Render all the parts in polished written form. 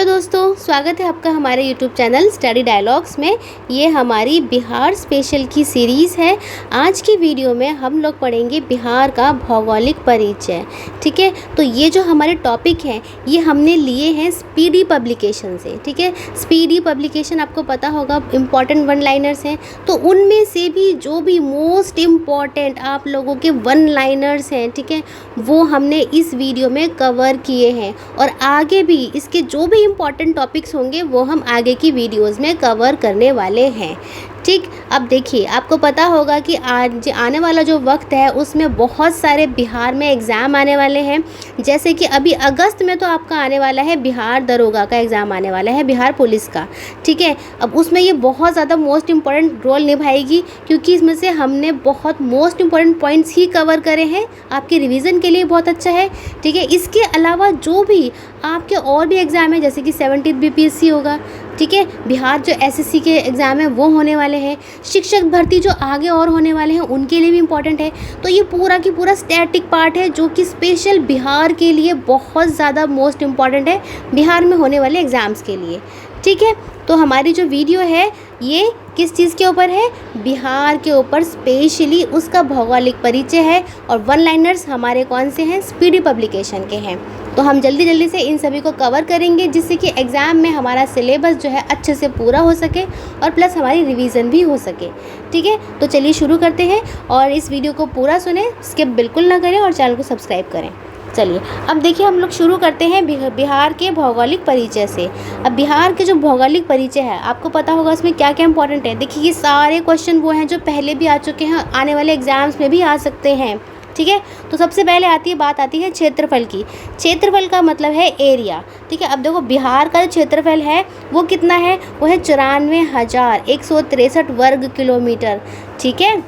Hello दोस्तों, स्वागत है आपका हमारे यूट्यूब चैनल स्टडी डायलॉग्स में। ये हमारी बिहार स्पेशल की सीरीज़ है। आज की वीडियो में हम लोग पढ़ेंगे बिहार का भौगोलिक परिचय। ठीक है, तो ये जो हमारे टॉपिक हैं ये हमने लिए हैं स्पीडी पब्लिकेशन से। ठीक है, स्पीडी पब्लिकेशन आपको पता होगा इम्पॉर्टेंट वन लाइनर्स हैं, तो उनमें से भी जो भी मोस्ट इम्पॉर्टेंट आप लोगों के वन लाइनर्स हैं, ठीक है, वो हमने इस वीडियो में कवर किए हैं। और आगे भी इसके जो भी इम्पॉर्टेंट टॉपिक्स होंगे वो हम आगे की वीडियोस में कवर करने वाले हैं। ठीक, अब देखिए, आपको पता होगा कि आज आने वाला जो वक्त है उसमें बहुत सारे बिहार में एग्ज़ाम आने वाले हैं। जैसे कि अभी अगस्त में तो आपका आने वाला है बिहार दरोगा का एग्ज़ाम आने वाला है, बिहार पुलिस का। ठीक है, अब उसमें ये बहुत ज़्यादा मोस्ट इम्पॉर्टेंट रोल निभाएगी, क्योंकि इसमें से हमने बहुत मोस्ट इम्पॉर्टेंट पॉइंट्स ही कवर करे हैं। आपके रिवीजन के लिए बहुत अच्छा है। ठीक है, इसके अलावा जो भी आपके और भी एग्ज़ाम है, जैसे कि 17th BPSC होगा, ठीक है, बिहार जो SSC के एग्ज़ाम है वो होने वाले हैं, शिक्षक भर्ती जो आगे और होने वाले हैं उनके लिए भी इम्पॉर्टेंट है। तो ये पूरा की पूरा स्टैटिक पार्ट है जो कि स्पेशल बिहार के लिए बहुत ज़्यादा मोस्ट इम्पॉर्टेंट है, बिहार में होने वाले एग्ज़ाम्स के लिए। ठीक है, तो हमारी जो वीडियो है ये किस चीज़ के ऊपर है? बिहार के ऊपर स्पेशली उसका भौगोलिक परिचय है। और वन लाइनर्स हमारे कौन से हैं? स्पीडी पब्लिकेशन के हैं। तो हम जल्दी जल्दी से इन सभी को कवर करेंगे, जिससे कि एग्ज़ाम में हमारा सिलेबस जो है अच्छे से पूरा हो सके और प्लस हमारी रिवीजन भी हो सके। ठीक है, तो चलिए शुरू करते हैं और इस वीडियो को पूरा सुनें, स्किप बिल्कुल ना करें और चैनल को सब्सक्राइब करें। चलिए, अब देखिए, हम लोग शुरू करते हैं बिहार के भौगोलिक परिचय से। अब बिहार के जो भौगोलिक परिचय है, आपको पता होगा इसमें क्या क्या इंपॉर्टेंट है। देखिए, ये सारे क्वेश्चन वो हैं जो पहले भी आ चुके हैं, आने वाले एग्जाम्स में भी आ सकते हैं। ठीक है, तो सबसे पहले बात आती है क्षेत्रफल की। क्षेत्रफल का मतलब है एरिया। ठीक है, अब देखो, बिहार का जो क्षेत्रफल है वो कितना है? वो है 94,163 वर्ग किलोमीटर। ठीक है,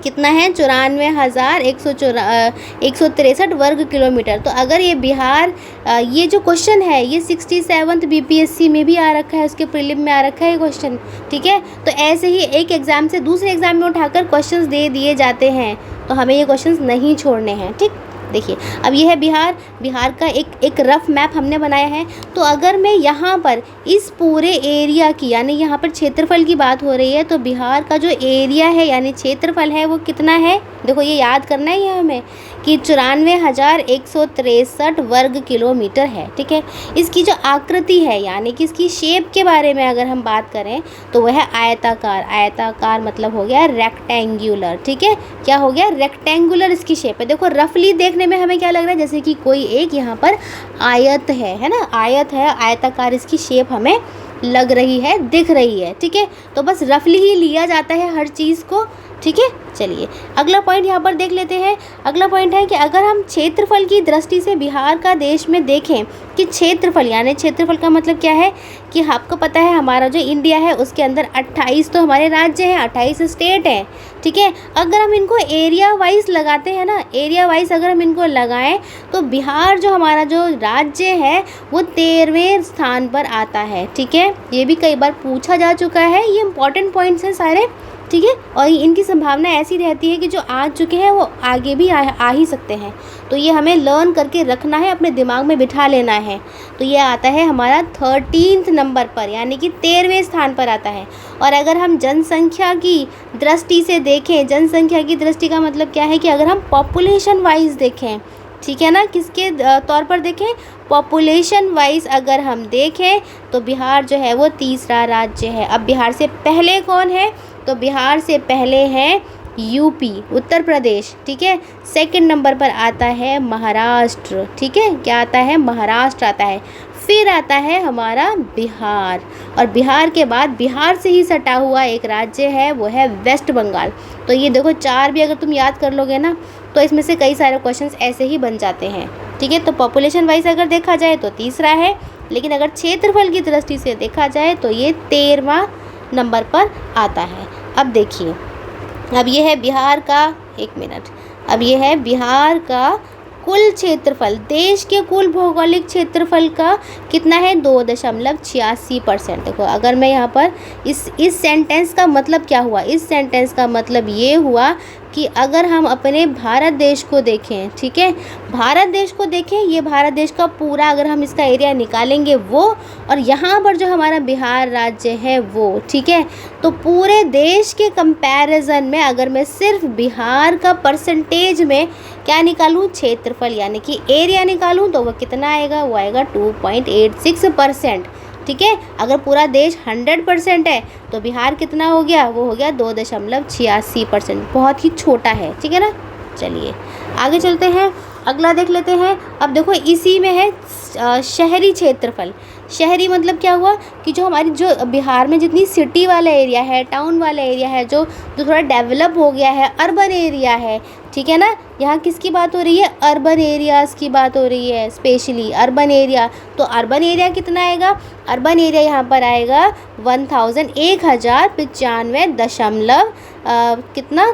कितना है? 94,163 वर्ग किलोमीटर। तो अगर ये बिहार ये जो क्वेश्चन है ये 67th BPSC में भी आ रखा है, उसके प्रीलिम में आ रखा है ये क्वेश्चन। ठीक है, तो ऐसे ही एक एग्ज़ाम से दूसरे एग्ज़ाम में उठाकर क्वेश्चंस दे दिए जाते हैं, तो हमें ये क्वेश्चंस नहीं छोड़ने हैं। ठीक, देखिए, अब ये है बिहार का एक रफ़ मैप हमने बनाया है। तो अगर मैं यहाँ पर इस पूरे एरिया की, यानी यहाँ पर क्षेत्रफल की बात हो रही है, तो बिहार का जो एरिया है यानी क्षेत्रफल है वो कितना है? देखो, ये याद करना ही है हमें कि 94,163 वर्ग किलोमीटर है। ठीक है, इसकी जो आकृति है यानी कि इसकी शेप के बारे में अगर हम बात करें तो वह है आयताकार। आयताकार मतलब हो गया रेक्टेंगुलर। ठीक है, क्या हो गया? रेक्टेंगुलर इसकी शेप है। देखो, रफली देखने में हमें क्या लग रहा है? जैसे कि कोई एक यहाँ पर आयत है ना, आयत है, आयताकार इसकी शेप हमें लग रही है, दिख रही है। ठीक है, तो बस रफली ही लिया जाता है हर चीज़ को। ठीक है, चलिए अगला पॉइंट यहाँ पर देख लेते हैं। अगला पॉइंट है कि अगर हम क्षेत्रफल की दृष्टि से बिहार का देश में देखें कि क्षेत्रफल, यानी क्षेत्रफल का मतलब क्या है कि आपको पता है हमारा जो इंडिया है उसके अंदर 28 तो हमारे राज्य हैं, 28 स्टेट हैं। ठीक है, अगर हम इनको एरिया वाइज लगाते हैं ना, एरिया वाइज अगर हम इनको लगाएं तो बिहार जो हमारा जो राज्य है वो 13वें स्थान पर आता है। ठीक है, ये भी कई बार पूछा जा चुका है, ये इंपॉर्टेंट पॉइंट्स हैं सारे। ठीक है, और इनकी संभावना ऐसी रहती है कि जो आ चुके हैं वो आगे भी आ ही सकते हैं, तो ये हमें लर्न करके रखना है, अपने दिमाग में बिठा लेना है। तो ये आता है हमारा 13th नंबर पर, यानी कि 13वें स्थान पर आता है। और अगर हम जनसंख्या की दृष्टि से देखें, जनसंख्या की दृष्टि का मतलब क्या है कि अगर हम पॉपुलेशन वाइज देखें, ठीक है ना, किसके तौर पर देखें? पॉपुलेशन वाइज अगर हम देखें तो बिहार जो है वो तीसरा राज्य है। अब बिहार से पहले कौन है? तो बिहार से पहले है यूपी, उत्तर प्रदेश। ठीक है, सेकंड नंबर पर आता है महाराष्ट्र। ठीक है, क्या आता है? महाराष्ट्र आता है। फिर आता है हमारा बिहार, और बिहार के बाद बिहार से ही सटा हुआ एक राज्य है, वो है वेस्ट बंगाल। तो ये देखो, 4 भी अगर तुम याद कर लोगे ना तो इसमें से कई सारे क्वेश्चंस ऐसे ही बन जाते हैं। ठीक है, तो पॉपुलेशन वाइज अगर देखा जाए तो तीसरा है, लेकिन अगर क्षेत्रफल की दृष्टि से देखा जाए तो ये 13वां नंबर पर आता है। अब देखिए, अब ये है बिहार का, एक मिनट, अब ये है बिहार का कुल क्षेत्रफल, देश के कुल भौगोलिक क्षेत्रफल का कितना है? 2.86%। देखो, अगर मैं यहाँ पर इस सेंटेंस का मतलब क्या हुआ? इस सेंटेंस का मतलब ये हुआ कि अगर हम अपने भारत देश को देखें, ठीक है, भारत देश को देखें, ये भारत देश का पूरा अगर हम इसका एरिया निकालेंगे वो, और यहाँ पर जो हमारा बिहार राज्य है वो, ठीक है, तो पूरे देश के कंपैरिजन में अगर मैं सिर्फ बिहार का परसेंटेज में क्या निकालूं, क्षेत्रफल यानी कि एरिया निकालूं, तो वो कितना आएगा, वो आएगा 2.86%, ठीक है। अगर पूरा देश 100% है तो बिहार कितना हो गया, वो हो गया 2.86%, बहुत ही छोटा है, ठीक है ना। चलिए आगे चलते हैं, अगला देख लेते हैं। अब देखो इसी में है शहरी क्षेत्रफल। शहरी मतलब क्या हुआ कि जो हमारी जो बिहार में जितनी सिटी वाला एरिया है, टाउन वाला एरिया है, जो थोड़ा डेवलप हो गया है, अर्बन एरिया है, ठीक है ना, यहाँ किसकी बात हो रही है, अर्बन एरियाज़ की बात हो रही है, स्पेशली अर्बन एरिया। तो अर्बन एरिया कितना आएगा, अर्बन एरिया यहाँ पर आएगा 1095 कितना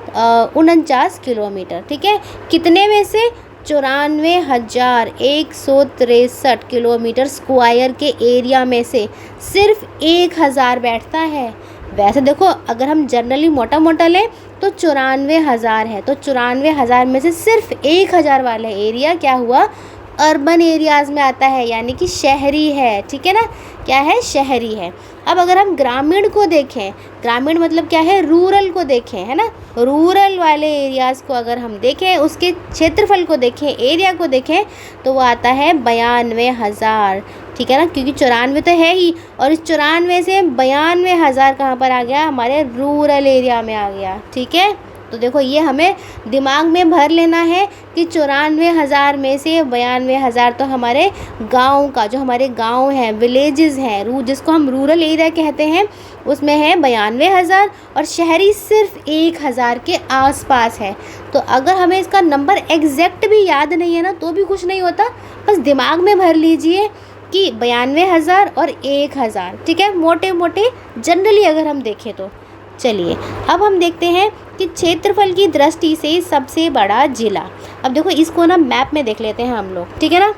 49 किलोमीटर, ठीक है। कितने में से, 94,163 किलोमीटर स्क्वायर के एरिया में से सिर्फ 1000 बैठता है। वैसे देखो अगर हम जनरली मोटा मोटा लें तो 94,000 है, तो 94,000 में से सिर्फ 1000 वाला एरिया क्या हुआ, अर्बन एरियाज़ में आता है, यानी कि शहरी है, ठीक है ना, क्या है, शहरी है। अब अगर हम ग्रामीण को देखें, ग्रामीण मतलब क्या है, रूरल को देखें, है ना, रूरल वाले एरियाज़ को अगर हम देखें, उसके क्षेत्रफल को देखें, एरिया को देखें, तो वो आता है 92,000, ठीक है ना, क्योंकि 94 तो है ही, और इस 94 से 92,000 कहाँ पर आ गया, हमारे रूरल एरिया में आ गया, ठीक है। तो देखो ये हमें दिमाग में भर लेना है कि 94,000 में से 92,000 तो हमारे गांव का, जो हमारे गांव हैं, विलेजेस हैं, जिसको हम रूरल एरिया कहते हैं, उसमें है 92,000, और शहरी सिर्फ 1000 के आसपास है। तो अगर हमें इसका नंबर एग्जैक्ट भी याद नहीं है ना तो भी कुछ नहीं होता, बस दिमाग में भर लीजिए कि 92,000 और 1000, ठीक है, मोटे मोटे जनरली अगर हम देखें तो। चलिए अब हम देखते हैं कि क्षेत्रफल की दृष्टि से सबसे बड़ा जिला। अब देखो इसको ना मैप में देख लेते हैं हम लोग, ठीक है ना,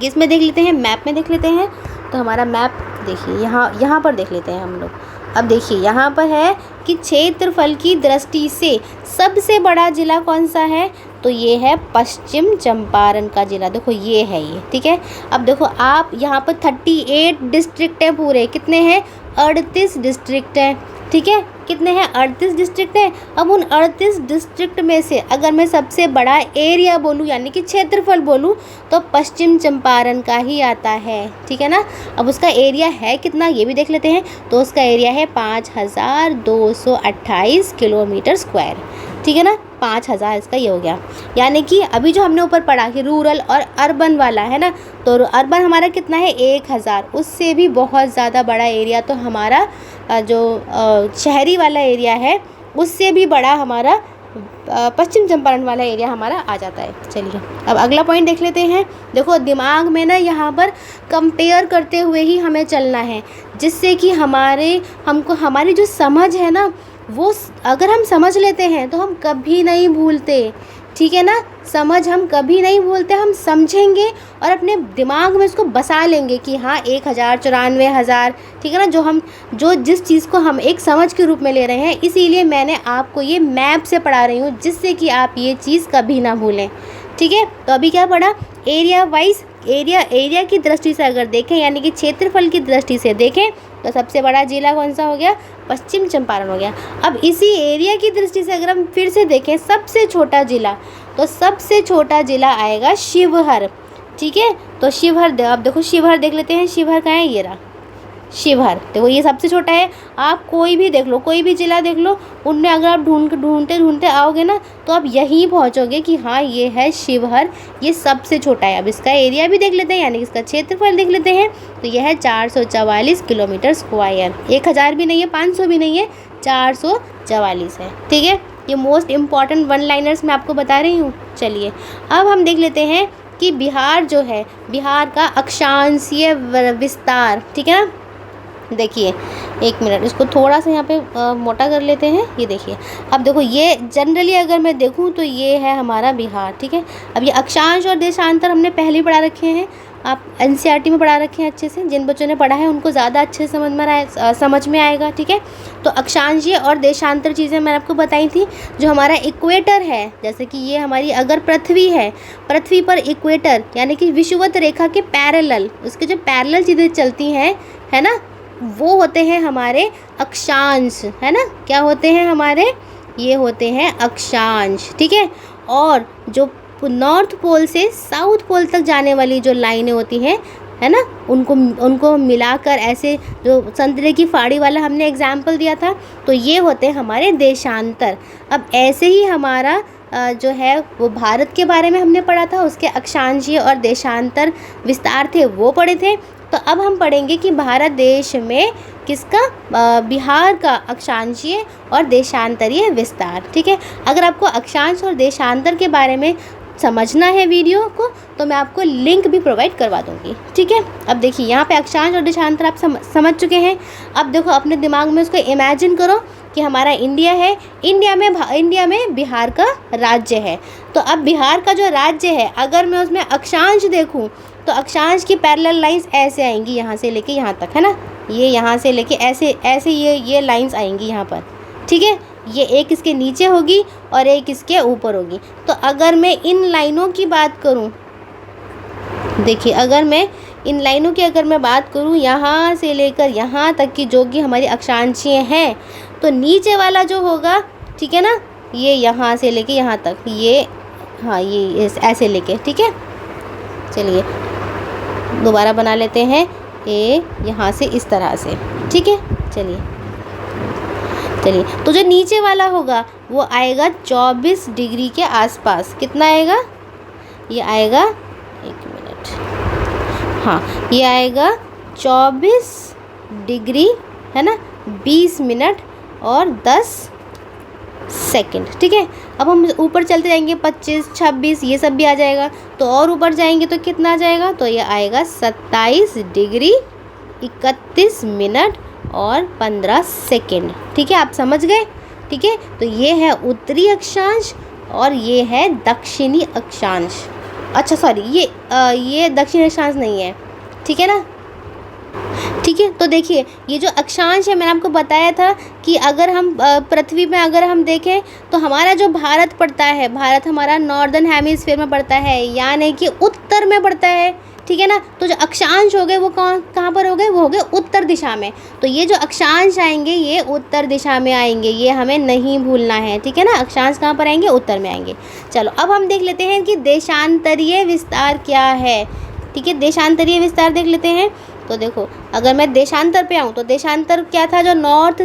किस में देख लेते हैं, मैप में देख लेते हैं। तो हमारा मैप देखिए यहाँ पर देख लेते हैं हम लोग। अब देखिए यहाँ पर है कि क्षेत्रफल की दृष्टि से सबसे बड़ा जिला कौन सा है, तो ये है पश्चिम चंपारण का जिला। देखो ये है ये, ठीक है। अब देखो आप यहाँ पर 38 डिस्ट्रिक्ट हैं पूरे, कितने हैं, 38 डिस्ट्रिक्ट हैं, ठीक है, कितने हैं, 38 डिस्ट्रिक्ट हैं। अब उन 38 डिस्ट्रिक्ट में से अगर मैं सबसे बड़ा एरिया बोलूँ यानी कि क्षेत्रफल बोलूँ तो पश्चिम चंपारण का ही आता है, ठीक है ना। अब उसका एरिया है कितना ये भी देख लेते हैं। तो उसका एरिया है 5228 किलोमीटर स्क्वायर, ठीक है ना, 5000 इसका ये हो गया। यानी कि अभी जो हमने ऊपर पढ़ा कि रूरल और अर्बन वाला है ना, तो अर्बन हमारा कितना है 1000, उससे भी बहुत ज़्यादा बड़ा एरिया तो हमारा जो शहरी वाला एरिया है उससे भी बड़ा हमारा पश्चिम चंपारण वाला एरिया हमारा आ जाता है। चलिए अब अगला पॉइंट देख लेते हैं। देखो दिमाग में ना यहाँ पर कंपेयर करते हुए ही हमें चलना है, जिससे कि हमको हमारी जो समझ है ना वो अगर हम समझ लेते हैं तो हम कभी नहीं भूलते, ठीक है ना, समझ हम कभी नहीं भूलते, हम समझेंगे और अपने दिमाग में इसको बसा लेंगे कि हाँ 1000, 94,000, ठीक है ना, जो जिस चीज़ को हम एक समझ के रूप में ले रहे हैं। इसीलिए मैंने आपको ये मैप से पढ़ा रही हूँ, जिससे कि आप ये चीज़ कभी ना भूलें, ठीक है। तो अभी क्या पढ़ा, एरिया वाइज, एरिया की दृष्टि से अगर देखें यानी कि क्षेत्रफल की दृष्टि से देखें तो सबसे बड़ा जिला कौन सा हो गया, पश्चिम चंपारण हो गया। अब इसी एरिया की दृष्टि से अगर हम फिर से देखें सबसे छोटा जिला, तो सबसे छोटा जिला आएगा शिवहर, ठीक है। तो शिवहर, अब देखो शिवहर देख लेते हैं, शिवहर कहाँ है, ये रहा शिवहर। देखो ये सबसे छोटा है। आप कोई भी देख लो, कोई भी जिला देख लो, उनमें अगर आप ढूंढते आओगे ना तो आप यहीं पहुंचोगे कि हाँ ये है शिवहर, ये सबसे छोटा है। अब इसका एरिया भी देख लेते हैं यानी कि इसका क्षेत्रफल देख लेते हैं। तो यह है 444 किलोमीटर स्क्वायर, 1000 भी नहीं है, 500 भी नहीं है, 444 है, ठीक है। ये मोस्ट इम्पॉर्टेंट वन लाइनर्स मैं आपको बता रही हूँ। चलिए अब हम देख लेते हैं कि बिहार जो है, बिहार का अक्षांशीय विस्तार, ठीक है ना। देखिए एक मिनट, इसको थोड़ा सा यहाँ पे मोटा कर लेते हैं। ये देखिए, अब देखो ये जनरली अगर मैं देखूँ तो ये है हमारा बिहार, ठीक है। अब ये अक्षांश और देशांतर हमने पहले ही पढ़ा रखे हैं। आप एनसीईआरटी में पढ़ा रखे हैं अच्छे से, जिन बच्चों ने पढ़ा है उनको ज़्यादा अच्छे से समझ में आएगा, ठीक है। तो अक्षांशीय और देशांतर चीज़ें मैंने आपको बताई थी। जो हमारा इक्वेटर है, जैसे कि ये हमारी अगर पृथ्वी है, पृथ्वी पर इक्वेटर यानी कि विषुवत रेखा के पैरेलल, उसके जो पैरेलल चीज़ें चलती हैं, है ना, वो होते हैं हमारे अक्षांश, है ना। क्या होते हैं हमारे, ये होते हैं अक्षांश, ठीक है। और जो नॉर्थ पोल से साउथ पोल तक जाने वाली जो लाइनें होती हैं, है ना, उनको मिलाकर ऐसे, जो संतरे की फाड़ी वाला हमने एग्जाम्पल दिया था, तो ये होते हैं हमारे देशांतर। अब ऐसे ही हमारा जो है वो भारत के बारे में हमने पढ़ा था, उसके अक्षांशीय और देशांतर विस्तार थे वो पढ़े थे। तो अब हम पढ़ेंगे कि भारत देश में किसका, बिहार का अक्षांशीय और देशांतरीय विस्तार, ठीक है। अगर आपको अक्षांश और देशांतर के बारे में समझना है वीडियो को, तो मैं आपको लिंक भी प्रोवाइड करवा दूँगी, ठीक है। अब देखिए यहाँ पे अक्षांश और देशांतर आप समझ चुके हैं। अब देखो अपने दिमाग में उसको इमेजिन करो कि हमारा इंडिया है, इंडिया में बिहार का राज्य है। तो अब बिहार का जो राज्य है, अगर मैं उसमें अक्षांश देखूँ तो अक्षांश की पैरेलल लाइंस ऐसे आएंगी, यहाँ से लेके यहाँ तक, है ना। ये यहाँ से लेके ऐसे ये लाइंस आएंगी यहाँ पर, ठीक है। ये एक इसके नीचे होगी और एक इसके ऊपर होगी। तो अगर मैं इन लाइनों की बात करूं, देखिए अगर मैं इन लाइनों की बात करूं, यहाँ से लेकर यहाँ तक की जो कि हमारी अक्षांशीय हैं, तो नीचे वाला जो होगा, ठीक है ना, ये यहाँ से लेके यहाँ तक, ये हाँ ये ऐसे लेके, ठीक है। चलिए दोबारा बना लेते हैं, ये यहाँ से इस तरह से, ठीक है। चलिए तो जो नीचे वाला होगा वो आएगा 24 डिग्री के आसपास। कितना आएगा, ये आएगा, एक मिनट, हाँ ये आएगा 24 डिग्री, है ना, 20 मिनट और 10 सेकंड, ठीक है। अब हम ऊपर चलते जाएंगे, 25, 26 ये सब भी आ जाएगा। तो और ऊपर जाएंगे तो कितना आ जाएगा, तो ये आएगा 27 डिग्री 31 मिनट और 15 सेकंड, ठीक है। आप समझ गए, ठीक है। तो ये है उत्तरी अक्षांश और ये है दक्षिणी अक्षांश। अच्छा सॉरी, ये दक्षिणी अक्षांश नहीं है, ठीक है ना, ठीक है। तो देखिए ये जो अक्षांश है, मैंने आपको बताया था कि अगर हम पृथ्वी में अगर हम देखें तो हमारा जो भारत पड़ता है, भारत हमारा नॉर्दर्न हेमिस्फीयर में पड़ता है, यानी कि उत्तर में पड़ता है, ठीक है ना। तो जो अक्षांश हो गए वो कहाँ पर हो गए, वो हो गए उत्तर दिशा में। तो ये जो अक्षांश आएंगे ये उत्तर दिशा में आएंगे, ये हमें नहीं भूलना है, ठीक है ना। अक्षांश कहाँ पर आएंगे, उत्तर में आएंगे। चलो अब हम देख लेते हैं कि देशांतरीय विस्तार क्या है, ठीक है। देशांतरीय विस्तार देख लेते हैं। तो देखो अगर मैं देशांतर पे आऊँ तो देशांतर क्या था, जो नॉर्थ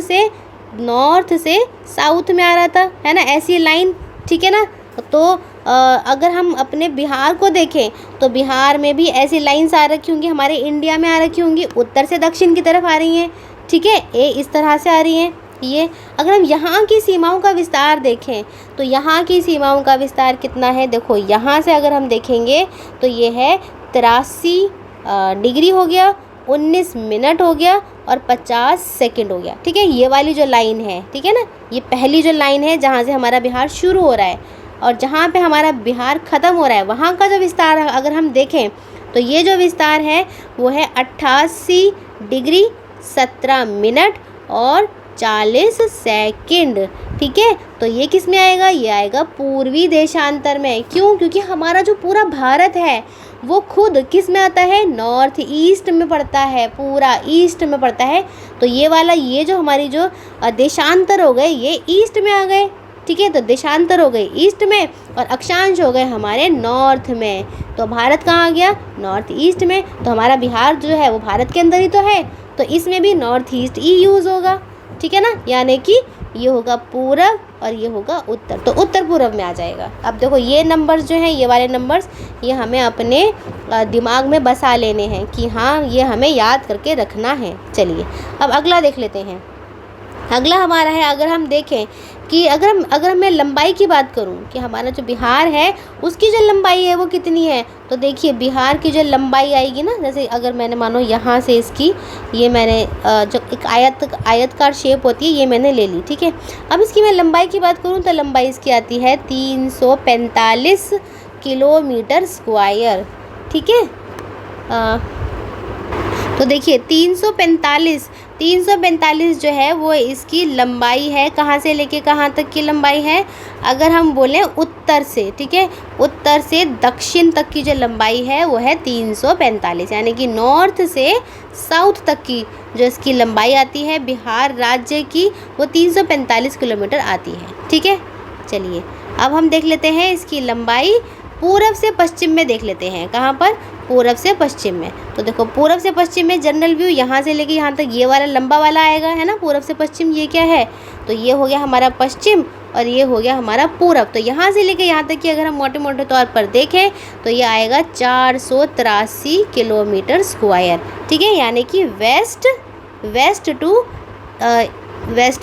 से साउथ में आ रहा था, है ना, ऐसी लाइन, ठीक है ना। तो अगर हम अपने बिहार को देखें तो बिहार में भी ऐसी लाइंस आ रखी होंगी, हमारे इंडिया में आ रखी होंगी, उत्तर से दक्षिण की तरफ आ रही हैं, ठीक है, ये इस तरह से आ रही हैं। ये अगर हम यहाँ की सीमाओं का विस्तार देखें तो यहाँ की सीमाओं का विस्तार कितना है, देखो यहाँ से अगर हम देखेंगे तो ये है 83 डिग्री हो गया, 19 मिनट हो गया और 50 सेकंड हो गया, ठीक है। ये वाली जो लाइन है, ठीक है ना, ये पहली जो लाइन है जहाँ से हमारा बिहार शुरू हो रहा है और जहाँ पे हमारा बिहार ख़त्म हो रहा है, वहाँ का जो विस्तार अगर हम देखें तो ये जो विस्तार है वो है 88 डिग्री 17 मिनट और 40 सेकंड, ठीक है। तो ये किस में आएगा, ये आएगा पूर्वी देशांतर में। क्यों, क्योंकि हमारा जो पूरा भारत है वो खुद किस में आता है, नॉर्थ ईस्ट में पड़ता है, पूरा ईस्ट में पड़ता है। तो ये वाला, ये जो हमारी जो देशांतर हो गए ये ईस्ट में आ गए, ठीक है। तो देशांतर हो गए ईस्ट में और अक्षांश हो गए हमारे नॉर्थ में। तो भारत कहाँ आ गया, नॉर्थ ईस्ट में। तो हमारा बिहार जो है वो भारत के अंदर ही तो है, तो इसमें भी नॉर्थ ईस्ट ही यूज़ होगा, ठीक है ना। यानी कि ये होगा पूरब और ये होगा उत्तर, तो उत्तर पूर्व में आ जाएगा। अब देखो ये नंबर्स जो हैं, ये वाले नंबर्स, ये हमें अपने दिमाग में बसा लेने हैं कि हाँ ये हमें याद करके रखना है। चलिए अब अगला देख लेते हैं। अगला हमारा है, अगर हम देखें कि अगर मैं लंबाई की बात करूं कि हमारा जो बिहार है उसकी जो लंबाई है वो कितनी है, तो देखिए बिहार की जो लंबाई आएगी ना, जैसे अगर मैंने मानो यहाँ से इसकी ये मैंने जो एक आयतकार शेप होती है ये मैंने ले ली, ठीक है। अब इसकी मैं लंबाई की बात करूँ तो लंबाई इसकी आती है 345 किलोमीटर स्क्वायर, ठीक है। तो देखिए 345 जो है वो इसकी लंबाई है। कहाँ से लेके कहाँ तक की लंबाई है? अगर हम बोलें उत्तर से, ठीक है, उत्तर से दक्षिण तक की जो लंबाई है वो है 345, यानी कि नॉर्थ से साउथ तक की जो इसकी लंबाई आती है बिहार राज्य की वो 345 किलोमीटर आती है। ठीक है, चलिए अब हम देख लेते हैं इसकी लंबाई पूरब से पश्चिम में देख लेते हैं। कहाँ पर? पूरब से पश्चिम में। तो देखो पूरब से पश्चिम में जनरल व्यू यहाँ से लेके यहाँ तक ये वाला लंबा वाला आएगा, है ना। पूरब से पश्चिम ये क्या है? तो ये हो गया हमारा पश्चिम और ये हो गया हमारा पूरब। तो यहाँ से लेके यहाँ तक की अगर हम मोटे मोटे तौर पर देखें तो ये आएगा 483 किलोमीटर स्क्वायर। ठीक है, यानी कि वेस्ट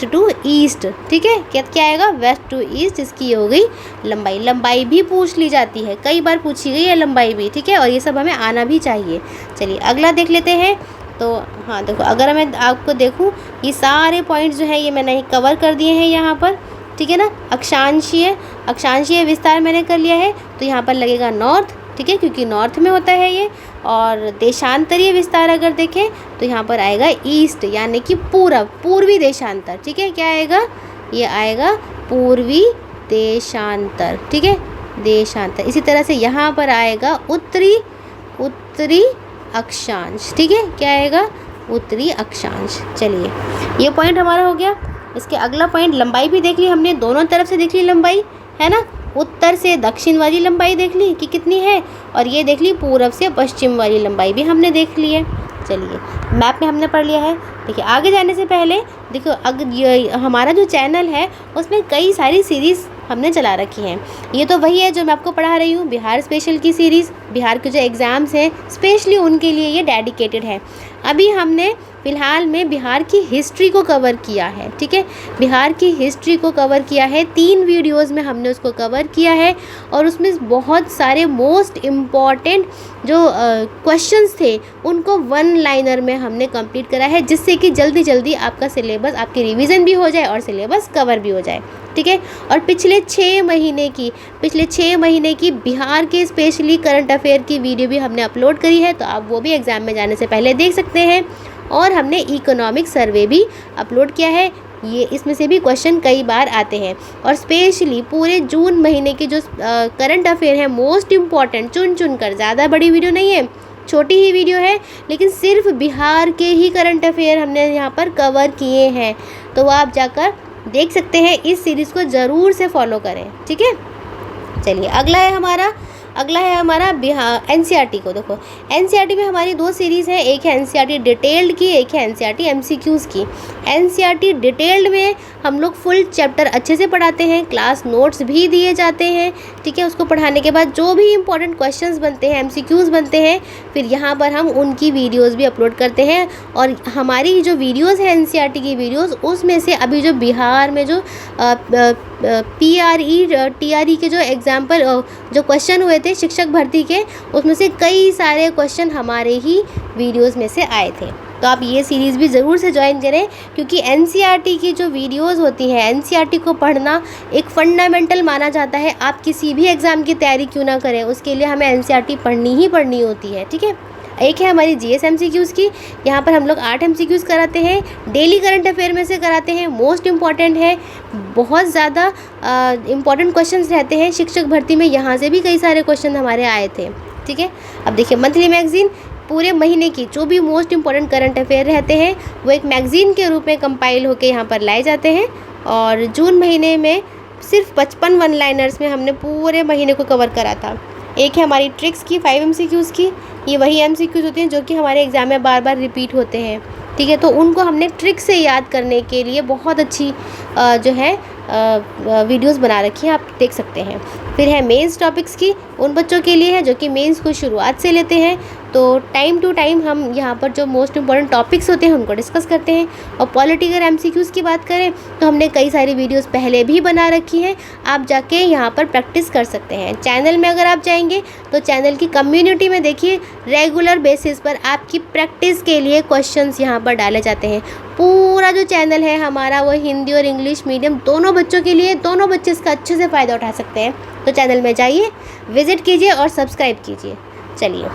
टू ईस्ट। ठीक है, क्या आएगा? वेस्ट टू ईस्ट इसकी हो गई लंबाई। लंबाई भी पूछ ली जाती है, कई बार पूछी गई है लंबाई भी। ठीक है, और ये सब हमें आना भी चाहिए। चलिए अगला देख लेते हैं। तो हाँ देखो, अगर मैं आपको देखूँ ये सारे पॉइंट्स जो है ये मैंने कवर कर दिए हैं यहाँ पर। ठीक है ना। अक्षांशीय विस्तार मैंने कर लिया है, तो यहाँ पर लगेगा नॉर्थ। ठीक है, क्योंकि नॉर्थ में होता है ये। और देशांतरीय विस्तार अगर देखें तो यहाँ पर आएगा ईस्ट, यानी कि पूर्वी देशांतर। ठीक है, क्या आएगा? ये आएगा पूर्वी देशांतर। ठीक है, देशांतर। इसी तरह से यहाँ पर आएगा उत्तरी अक्षांश। ठीक है, क्या आएगा? उत्तरी अक्षांश। चलिए ये पॉइंट हमारा हो गया। इसके अगला पॉइंट, लंबाई भी देख ली हमने, दोनों तरफ से देख ली लंबाई, है ना। उत्तर से दक्षिण वाली लंबाई देख ली कि कितनी है, और ये देख ली पूरब से पश्चिम वाली लंबाई भी हमने देख ली है। चलिए मैप में हमने पढ़ लिया है। देखिए आगे जाने से पहले देखो, अगर ये हमारा जो चैनल है उसमें कई सारी सीरीज़ हमने चला रखी हैं। ये तो वही है जो मैं आपको पढ़ा रही हूँ, बिहार स्पेशल की सीरीज़। बिहार के जो एग्ज़ाम्स हैं स्पेशली उनके लिए ये डेडिकेटेड है। अभी हमने फ़िलहाल में बिहार की हिस्ट्री को कवर किया है। ठीक है, बिहार की हिस्ट्री को कवर किया है, 3 वीडियोज़ में हमने उसको कवर किया है। और उसमें बहुत सारे मोस्ट इम्पॉर्टेंट जो क्वेश्चंस थे उनको 1 लाइनर में हमने कंप्लीट करा है, जिससे कि जल्दी जल्दी आपका सिलेबस, आपकी रिवीजन भी हो जाए और सिलेबस कवर भी हो जाए। ठीक है, और पिछले 6 महीने की बिहार के स्पेशली करंट अफेयर की वीडियो भी हमने अपलोड करी है, तो आप वो भी एग्ज़ाम में जाने से पहले देख सकते हैं। और हमने इकोनॉमिक सर्वे भी अपलोड किया है, ये इसमें से भी क्वेश्चन कई बार आते हैं। और स्पेशली पूरे जून महीने के जो करंट अफेयर है मोस्ट इम्पॉर्टेंट, चुन कर, ज़्यादा बड़ी वीडियो नहीं है, छोटी ही वीडियो है, लेकिन सिर्फ बिहार के ही करंट अफेयर हमने यहाँ पर कवर किए हैं। तो वो आप जाकर देख सकते हैं, इस सीरीज़ को ज़रूर से फॉलो करें। ठीक है, चलिए अगला है हमारा बिहार एनसीईआरटी को। देखो एनसीईआरटी में हमारी 2 सीरीज़ है, एक है एनसीईआरटी डिटेल्ड की, एक है एनसीईआरटी एमसीक्यूज़ की। एनसीईआरटी डिटेल्ड में हम लोग फुल चैप्टर अच्छे से पढ़ाते हैं, क्लास नोट्स भी दिए जाते हैं। ठीक है, उसको पढ़ाने के बाद जो भी इंपॉर्टेंट क्वेश्चंस बनते हैं, एमसीक्यूज़ बनते हैं, फिर यहाँ पर हम उनकी वीडियोज़ भी अपलोड करते हैं। और हमारी जो वीडियोज़ है एनसीईआरटी की वीडियोज़, उसमें से अभी जो बिहार में जो टीआरई के जो एग्जाम्पल जो क्वेश्चन हुए थे शिक्षक भर्ती के, उसमें से कई सारे क्वेश्चन हमारे ही वीडियोस में से आए थे। तो आप ये सीरीज़ भी ज़रूर से ज्वाइन करें, क्योंकि एनसीईआरटी की जो वीडियोस होती हैं, एनसीईआरटी को पढ़ना एक फंडामेंटल माना जाता है। आप किसी भी एग्ज़ाम की तैयारी क्यों ना करें, उसके लिए हमें एनसीईआरटी पढ़नी ही पढ़नी होती है। ठीक है, एक है हमारी जीएस एमसीक्यूज़ की, यहाँ पर हम लोग 8 एमसीक्यूज़ कराते हैं, डेली करंट अफेयर में से कराते हैं, मोस्ट इम्पॉर्टेंट है, बहुत ज़्यादा इम्पॉर्टेंट क्वेश्चंस रहते हैं। शिक्षक भर्ती में यहाँ से भी कई सारे क्वेश्चन हमारे आए थे। ठीक है, अब देखिए मंथली मैगज़ीन पूरे महीने की जो भी मोस्ट इम्पॉर्टेंट करंट अफेयर रहते हैं वो एक मैगज़ीन के रूप में कंपाइल होकर यहाँ पर लाए जाते हैं। और जून महीने में सिर्फ 55 1 लाइनर्स में हमने पूरे महीने को कवर करा था। एक है हमारी ट्रिक्स की 5 एमसीक्यूज़ की, ये वही एमसीक्यूज़ होते हैं जो कि हमारे एग्ज़ाम में बार बार रिपीट होते हैं। ठीक है, तो उनको हमने ट्रिक से याद करने के लिए बहुत अच्छी जो है वीडियोस बना रखी हैं, आप देख सकते हैं। फिर है मेंस टॉपिक्स की, उन बच्चों के लिए है जो कि मेंस को शुरुआत से लेते हैं। तो टाइम टू टाइम हम यहाँ पर जो मोस्ट इम्पॉर्टेंट टॉपिक्स होते हैं उनको डिस्कस करते हैं। और पॉलिटिकल एमसीक्यूज़ की बात करें तो हमने कई सारी वीडियोस पहले भी बना रखी हैं, आप जाके यहाँ पर प्रैक्टिस कर सकते हैं। चैनल में अगर आप जाएंगे तो चैनल की कम्युनिटी में देखिए, रेगुलर बेसिस पर आपकी प्रैक्टिस के लिए क्वेश्चंस यहाँ पर डाले जाते हैं। पूरा जो चैनल है हमारा वो हिंदी और इंग्लिश मीडियम दोनों बच्चों के लिए, दोनों बच्चे इसका अच्छे से फ़ायदा उठा सकते हैं। तो चैनल में जाइए, विज़िट कीजिए और सब्सक्राइब कीजिए। चलिए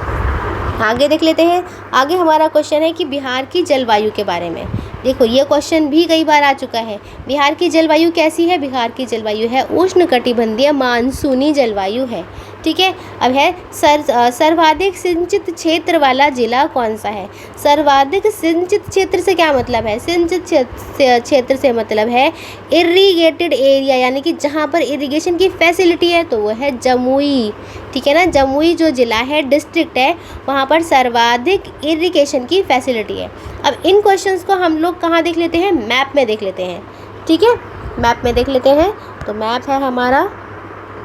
आगे देख लेते हैं। आगे हमारा क्वेश्चन है कि बिहार की जलवायु के बारे में। देखो ये क्वेश्चन भी कई बार आ चुका है। बिहार की जलवायु कैसी है? बिहार की जलवायु है उष्णकटिबंधीय मानसूनी जलवायु है। ठीक है। अब है सर्वाधिक सिंचित क्षेत्र वाला जिला कौन सा है? सर्वाधिक सिंचित क्षेत्र से क्या मतलब है? सिंचित क्षेत्र से मतलब है इरिगेटेड एरिया, यानी कि जहाँ पर इरिगेशन की फैसिलिटी है, तो वो है जमुई। ठीक है ना, जमुई जो ज़िला है, डिस्ट्रिक्ट है, वहाँ पर सर्वाधिक इरिगेशन की फैसिलिटी है। अब इन क्वेश्चंस को हम लोग कहाँ देख लेते हैं? मैप में देख लेते हैं। ठीक है, मैप में देख लेते हैं। तो मैप है हमारा,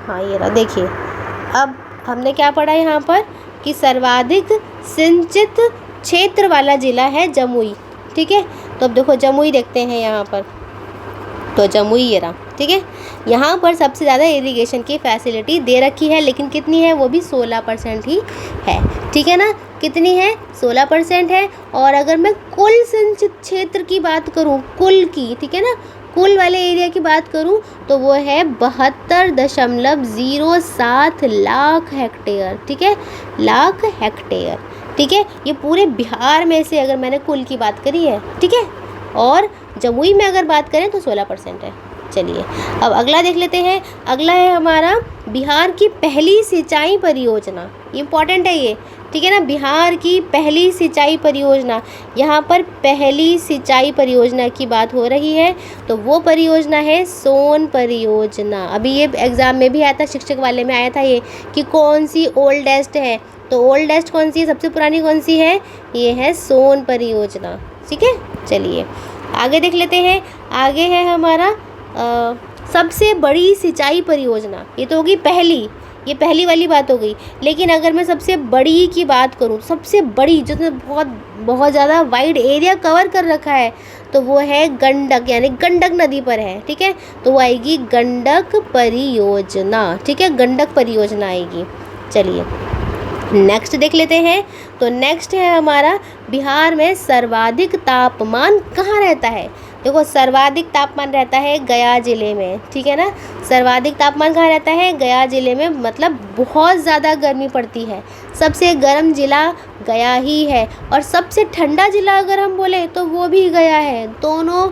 हाँ ये रहा, देखिए। अब हमने क्या पढ़ा यहाँ पर कि सर्वाधिक सिंचित क्षेत्र वाला ज़िला है जमुई। ठीक है, तो अब देखो जमुई देखते हैं यहाँ पर, तो जमुई ये रहा। ठीक है, यहाँ पर सबसे ज़्यादा इरिगेशन की फैसिलिटी दे रखी है, लेकिन कितनी है? वो भी 16% ही है। ठीक है ना, कितनी है? 16% है। और अगर मैं कुल सिंचित क्षेत्र की बात करूँ, कुल की, ठीक है ना, कुल वाले एरिया की बात करूँ, तो वो है 72.07 लाख हेक्टेयर। ठीक है, लाख हेक्टेयर। ठीक है, ये पूरे बिहार में से अगर मैंने कुल की बात करी है। ठीक है, और जमुई में अगर बात करें तो 16% है। चलिए अब अगला देख लेते हैं। अगला है हमारा बिहार की पहली सिंचाई परियोजना। इम्पॉर्टेंट है ये। ठीक है ना, बिहार की पहली सिंचाई परियोजना, यहाँ पर पहली सिंचाई परियोजना की बात हो रही है, तो वो परियोजना है सोन परियोजना। अभी ये एग्ज़ाम में भी आया था, शिक्षक वाले में आया था ये कि कौन सी ओल्डेस्ट है, तो ओल्डेस्ट कौन सी है, सबसे पुरानी कौन सी है? ये है सोन परियोजना। ठीक है, चलिए आगे देख लेते हैं। आगे है हमारा सबसे बड़ी सिंचाई परियोजना। ये तो होगी पहली, ये पहली वाली बात हो गई। लेकिन अगर मैं सबसे बड़ी की बात करूँ, सबसे बड़ी जिसने बहुत ज़्यादा वाइड एरिया कवर कर रखा है, तो वो है गंडक, यानी गंडक नदी पर है। ठीक है, तो वो आएगी गंडक परियोजना। ठीक है, गंडक परियोजना आएगी। चलिए नेक्स्ट देख लेते हैं। तो नेक्स्ट है हमारा बिहार में सर्वाधिक तापमान कहाँ रहता है? देखो सर्वाधिक तापमान रहता है गया ज़िले में। ठीक है ना, सर्वाधिक तापमान कहाँ रहता है? गया ज़िले में, मतलब बहुत ज़्यादा गर्मी पड़ती है। सबसे गर्म ज़िला गया ही है, और सबसे ठंडा ज़िला अगर हम बोले तो वो भी गया है। दोनों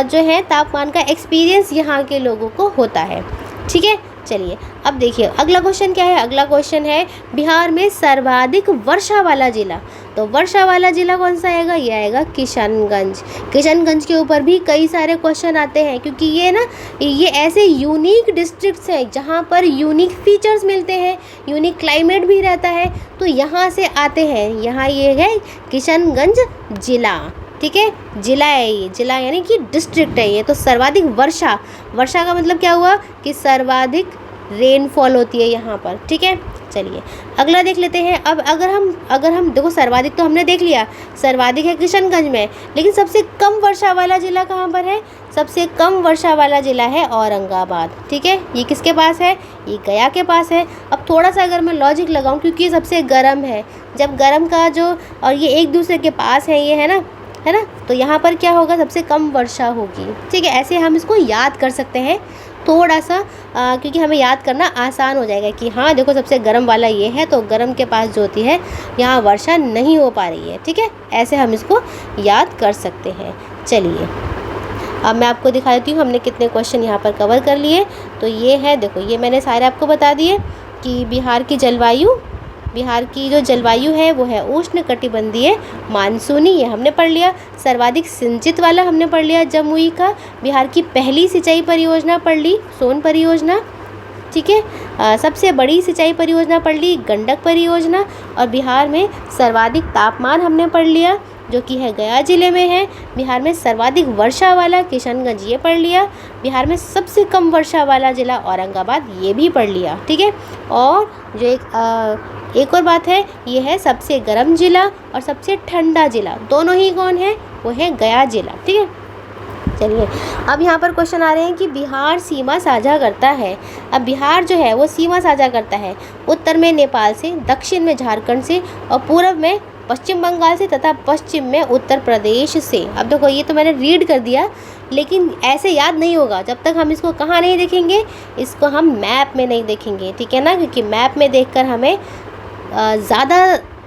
जो है तापमान का एक्सपीरियंस यहाँ के लोगों को होता है। ठीक है, चलिए अब देखिए अगला क्वेश्चन क्या है। अगला क्वेश्चन है बिहार में सर्वाधिक वर्षा वाला ज़िला। तो वर्षा वाला ज़िला कौन सा आएगा? ये आएगा किशनगंज। किशनगंज के ऊपर भी कई सारे क्वेश्चन आते हैं, क्योंकि ये ऐसे यूनिक डिस्ट्रिक्ट्स हैं जहाँ पर यूनिक फीचर्स मिलते हैं, यूनिक क्लाइमेट भी रहता है, तो यहाँ से आते हैं। यहाँ ये है किशनगंज ज़िला। ठीक है, ज़िला है ये, ज़िला यानी कि डिस्ट्रिक्ट है ये। तो सर्वाधिक वर्षा, वर्षा का मतलब क्या हुआ कि सर्वाधिक रेनफॉल होती है यहाँ पर। ठीक है, चलिए अगला देख लेते हैं। अब अगर हम देखो सर्वाधिक तो हमने देख लिया, सर्वाधिक है किशनगंज में, लेकिन सबसे कम वर्षा वाला ज़िला कहाँ पर है? सबसे कम वर्षा वाला ज़िला है औरंगाबाद। ठीक है, ये किसके पास है? ये गया के पास है। अब थोड़ा सा अगर मैं लॉजिक लगाऊं, क्योंकि ये सबसे गर्म है, जब गर्म का जो, और ये एक दूसरे के पास है, ये है ना, तो यहाँ पर क्या होगा? सबसे कम वर्षा होगी। ठीक है, ऐसे हम इसको याद कर सकते हैं थोड़ा सा, क्योंकि हमें याद करना आसान हो जाएगा कि हाँ देखो सबसे गर्म वाला ये है, तो गर्म के पास जो होती है यहाँ वर्षा नहीं हो पा रही है। ठीक है, ऐसे हम इसको याद कर सकते हैं। चलिए अब मैं आपको दिखा देती हूँ हमने कितने क्वेश्चन यहाँ पर कवर कर लिए। तो ये है, देखो ये मैंने सारे आपको बता दिए कि बिहार की जो जलवायु है वो है उष्णकटिबंधीय मानसूनी, ये हमने पढ़ लिया। सर्वाधिक सिंचित वाला हमने पढ़ लिया जमुई का। बिहार की पहली सिंचाई परियोजना पढ़ ली, सोन परियोजना। ठीक है, सबसे बड़ी सिंचाई परियोजना पढ़ ली, गंडक परियोजना। और बिहार में सर्वाधिक तापमान हमने पढ़ लिया, जो कि है गया ज़िले में है। बिहार में सर्वाधिक वर्षा वाला किशनगंज, ये पढ़ लिया। बिहार में सबसे कम वर्षा वाला ज़िला औरंगाबाद, ये भी पढ़ लिया। ठीक है, और जो एक और बात है, ये है सबसे गर्म ज़िला और सबसे ठंडा ज़िला, दोनों ही कौन है? वो है गया ज़िला। ठीक है, चलिए अब यहाँ पर क्वेश्चन आ रहे हैं कि बिहार सीमा साझा करता है। अब बिहार जो है वो सीमा साझा करता है उत्तर में नेपाल से, दक्षिण में झारखंड से, और पूर्व में पश्चिम बंगाल से, तथा पश्चिम में उत्तर प्रदेश से। अब देखो ये तो मैंने रीड कर दिया, लेकिन ऐसे याद नहीं होगा जब तक हम इसको कहाँ नहीं देखेंगे, इसको हम मैप में नहीं देखेंगे। ठीक है ना, क्योंकि मैप में देखकर हमें ज़्यादा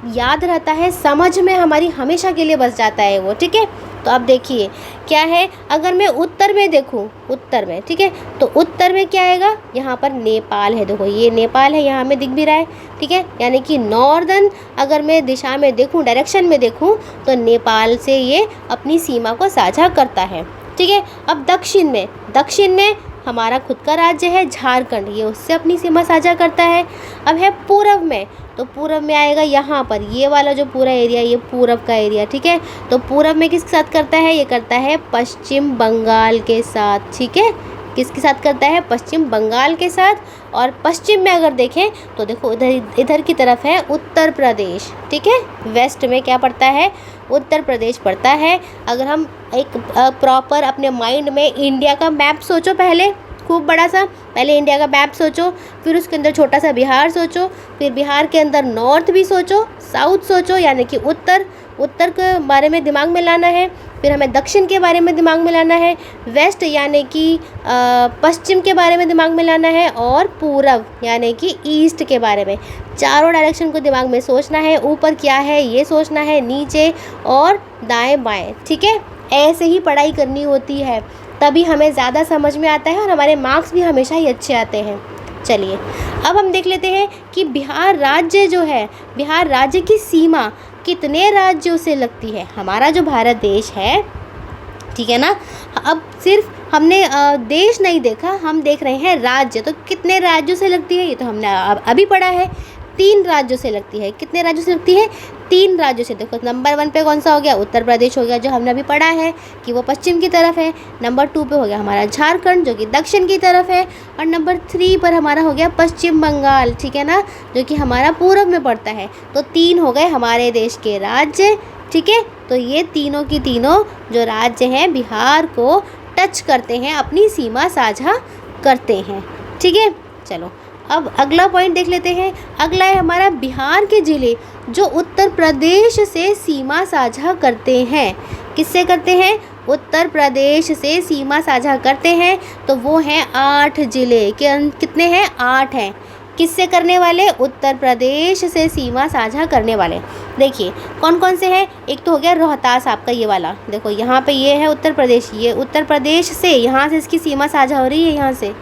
याद रहता है, समझ में हमारी हमेशा के लिए बस जाता है वो, ठीक है। तो अब देखिए क्या है, अगर मैं उत्तर में देखूं, उत्तर में, ठीक है, तो उत्तर में क्या आएगा, यहाँ पर नेपाल है, देखो ये नेपाल है, यहाँ में दिख भी रहा है, ठीक है। यानी कि नॉर्दर्न अगर मैं दिशा में देखूं, डायरेक्शन में देखूं, तो नेपाल से ये अपनी सीमा को साझा करता है, ठीक है। अब दक्षिण में हमारा खुद का राज्य है झारखंड, ये उससे अपनी सीमा साझा करता है। अब है पूर्व में, तो पूर्व में आएगा यहाँ पर, ये वाला जो पूरा एरिया, ये पूर्व का एरिया, ठीक है। तो पूर्व में किसके साथ करता है, ये करता है पश्चिम बंगाल के साथ, ठीक है। किसके साथ करता है, पश्चिम बंगाल के साथ। और पश्चिम में अगर देखें तो देखो इधर की तरफ है उत्तर प्रदेश, ठीक है। वेस्ट में क्या पड़ता है, उत्तर प्रदेश पड़ता है। अगर हम एक प्रॉपर अपने माइंड में इंडिया का मैप सोचो, पहले खूब बड़ा सा, पहले इंडिया का मैप सोचो, फिर उसके अंदर छोटा सा बिहार सोचो, फिर बिहार के अंदर नॉर्थ भी सोचो, साउथ सोचो, यानी कि उत्तर के बारे में दिमाग में लाना है, फिर हमें दक्षिण के बारे में दिमाग में लाना है, वेस्ट यानी कि पश्चिम के बारे में दिमाग में लाना है, और पूरब यानी कि ईस्ट के बारे में। चारों डायरेक्शन को दिमाग में सोचना है, ऊपर क्या है ये सोचना है, नीचे और दाएं बाएं, ठीक है। ऐसे ही पढ़ाई करनी होती है, तभी हमें ज़्यादा समझ में आता है और हमारे मार्क्स भी हमेशा ही अच्छे आते हैं। चलिए अब हम देख लेते हैं कि बिहार राज्य जो है, बिहार राज्य की सीमा कितने राज्यों से लगती है। हमारा जो भारत देश है, ठीक है ना, अब सिर्फ हमने देश नहीं देखा, हम देख रहे हैं राज्य। तो कितने राज्यों से लगती है, ये तो हमने अभी पढ़ा है, 3 राज्यों से लगती है। कितने राज्यों से लगती है, 3 राज्यों से। देखो नंबर 1 पे कौन सा हो गया, उत्तर प्रदेश हो गया, जो हमने अभी पढ़ा है कि वो पश्चिम की तरफ है। नंबर 2 पे हो गया हमारा झारखंड, जो कि दक्षिण की तरफ है। और नंबर 3 पर हमारा हो गया पश्चिम बंगाल, ठीक है ना, जो कि हमारा पूर्व में पड़ता है। तो 3 हो गए हमारे देश के राज्य, ठीक है। तो ये तीनों की तीनों जो राज्य हैं बिहार को टच करते हैं, अपनी सीमा साझा करते हैं, ठीक है। चलो अब अगला पॉइंट देख लेते हैं। अगला है हमारा बिहार के ज़िले जो उत्तर प्रदेश से सीमा साझा करते हैं। किससे करते हैं, उत्तर प्रदेश से सीमा साझा करते हैं। तो वो हैं 8 ज़िले, कितने हैं, 8 हैं। किससे करने वाले, उत्तर प्रदेश से सीमा साझा करने वाले। देखिए कौन कौन से हैं, एक तो हो गया रोहतास आपका ये वाला, देखो यहाँ पे ये है उत्तर प्रदेश, ये उत्तर प्रदेश से यहाँ से इसकी सीमा साझा हो रही है यहाँ से,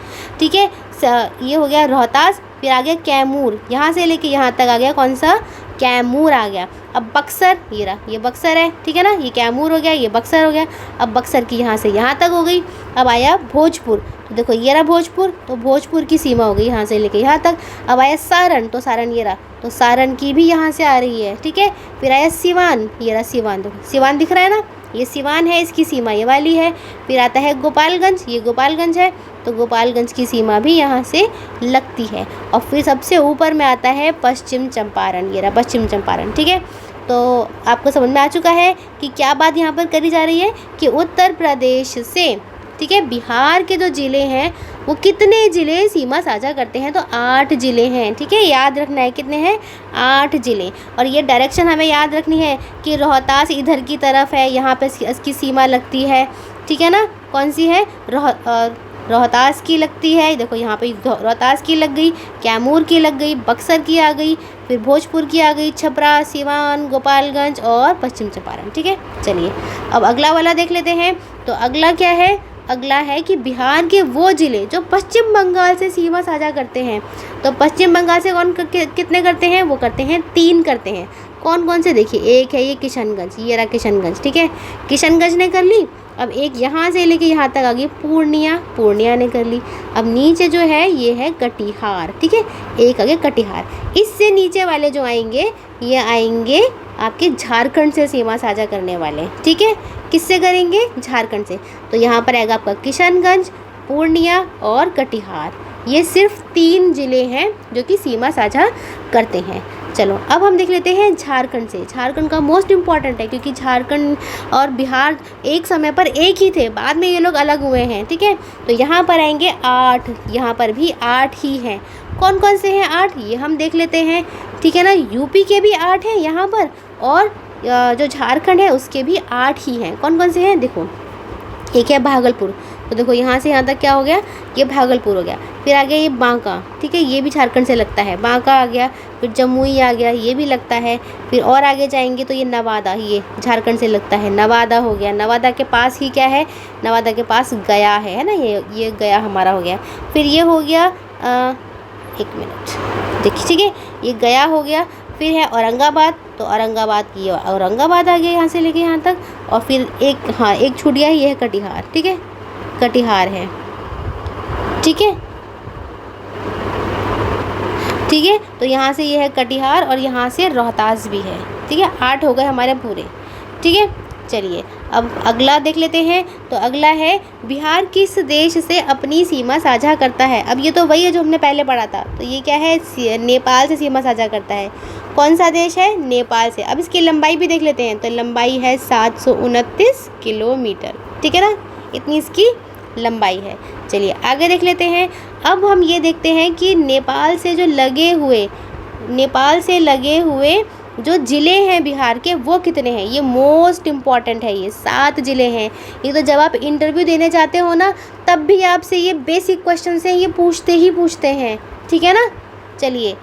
ठीक है। ये हो गया रोहतास। फिर आ गया कैमूर, यहाँ से लेके यहाँ तक आ गया कौन सा, कैमूर आ गया। अब बक्सर, ये रहा, ये बक्सर है, ठीक है ना, ये कैमूर हो गया, ये बक्सर हो गया। अब बक्सर की यहाँ से यहाँ तक हो गई। अब आया भोजपुर, तो देखो ये रहा भोजपुर, तो भोजपुर की सीमा हो गई यहाँ से लेके यहाँ तक। अब आया सारण, तो सारण ये रहा, तो सारण की भी यहाँ से आ रही है, ठीक है। फिर आया सिवान, ये रहा सिवान, देखो सिवान दिख रहा है ना, ये सिवान है, इसकी सीमा ये वाली है। फिर आता है गोपालगंज, ये गोपालगंज है, तो गोपालगंज की सीमा भी यहाँ से लगती है। और फिर सबसे ऊपर में आता है पश्चिम चंपारण, ये रहा पश्चिम चंपारण, ठीक है। तो आपको समझ में आ चुका है कि क्या बात यहाँ पर करी जा रही है कि उत्तर प्रदेश से, ठीक है, बिहार के जो ज़िले हैं वो कितने ज़िले सीमा साझा करते हैं, तो 8 ज़िले हैं, ठीक है। याद रखना है कितने हैं, 8 ज़िले। और ये डायरेक्शन हमें याद रखनी है कि रोहतास इधर की तरफ है, यहाँ पे इसकी सीमा लगती है, ठीक है ना। कौन सी है, रोहतास की लगती है, देखो यहाँ पे रोहतास की लग गई, कैमूर की लग गई, बक्सर की आ गई, फिर भोजपुर की आ गई, छपरा, सिवान, गोपालगंज और पश्चिम चंपारण, ठीक है। चलिए अब अगला वाला देख लेते हैं। तो अगला क्या है, अगला है कि बिहार के वो ज़िले जो पश्चिम बंगाल से सीमा साझा करते हैं। तो पश्चिम बंगाल से कितने करते हैं, वो करते हैं 3 करते हैं। कौन कौन से, देखिए एक है ये किशनगंज, ये रहा किशनगंज, ठीक है, किशनगंज ने कर ली। अब एक यहाँ से लेके यहाँ तक आ गई पूर्णिया ने कर ली। अब नीचे जो है ये है कटिहार, ठीक है, एक आ गया कटिहार। इससे नीचे वाले जो आएंगे ये आएंगे आपके झारखंड से सीमा साझा करने वाले, ठीक है। किससे करेंगे, झारखंड से। तो यहाँ पर आएगा आपका किशनगंज, पूर्णिया और कटिहार। ये सिर्फ 3 ज़िले हैं जो कि सीमा साझा करते हैं। चलो अब हम देख लेते हैं झारखंड से। झारखंड का मोस्ट इम्पॉर्टेंट है क्योंकि झारखंड और बिहार एक समय पर एक ही थे, बाद में ये लोग अलग हुए हैं, ठीक है। तो यहाँ पर आएंगे 8, यहाँ पर भी 8 ही हैं। कौन कौन से हैं 8, ये हम देख लेते हैं, ठीक है ना। यूपी के भी 8 हैं यहाँ पर, और जो झारखंड है उसके भी 8 ही हैं। कौन कौन से हैं, देखो एक है भागलपुर, तो देखो यहाँ से यहाँ तक क्या हो गया, ये भागलपुर हो गया। फिर आ गया ये बांका, ठीक है, ये भी झारखंड से लगता है, बांका आ गया। फिर जमुई आ गया, ये भी लगता है। फिर और आगे जाएंगे तो ये नवादा, ये झारखंड से लगता है, नवादा हो गया। नवादा के पास ही क्या है, नवादा के पास गया है ना, ये गया हमारा हो गया। फिर ये हो गया 1 मिनट देखिए, ठीक है, ये गया हो गया। फिर है औरंगाबाद, तो औरंगाबाद की औरंगाबाद आ गया यहाँ से लेके यहाँ तक। और फिर एक छूट गया है, ये है कटिहार, ठीक है, कटिहार है, ठीक है, ठीक है। तो यहाँ से ये है कटिहार और यहाँ से रोहतास भी है, ठीक है। 8 हो गए हमारे पूरे, ठीक है। चलिए अब अगला देख लेते हैं। तो अगला है बिहार किस देश से अपनी सीमा साझा करता है। अब ये तो वही है जो हमने पहले पढ़ा था। तो ये क्या है, नेपाल से सीमा साझा करता है। कौन सा देश है, नेपाल से। अब इसकी लंबाई भी देख लेते हैं। तो लंबाई है 729 किलोमीटर, ठीक है ना, इतनी इसकी लंबाई है। चलिए आगे देख लेते हैं। अब हम ये देखते हैं कि नेपाल से लगे हुए जो ज़िले हैं बिहार के वो कितने हैं। ये मोस्ट इम्पॉर्टेंट है, ये 7 ज़िले हैं। ये तो जब आप इंटरव्यू देने जाते हो ना, तब भी आपसे ये बेसिक क्वेश्चन हैं, ये पूछते हैं, ठीक है ना। चलिए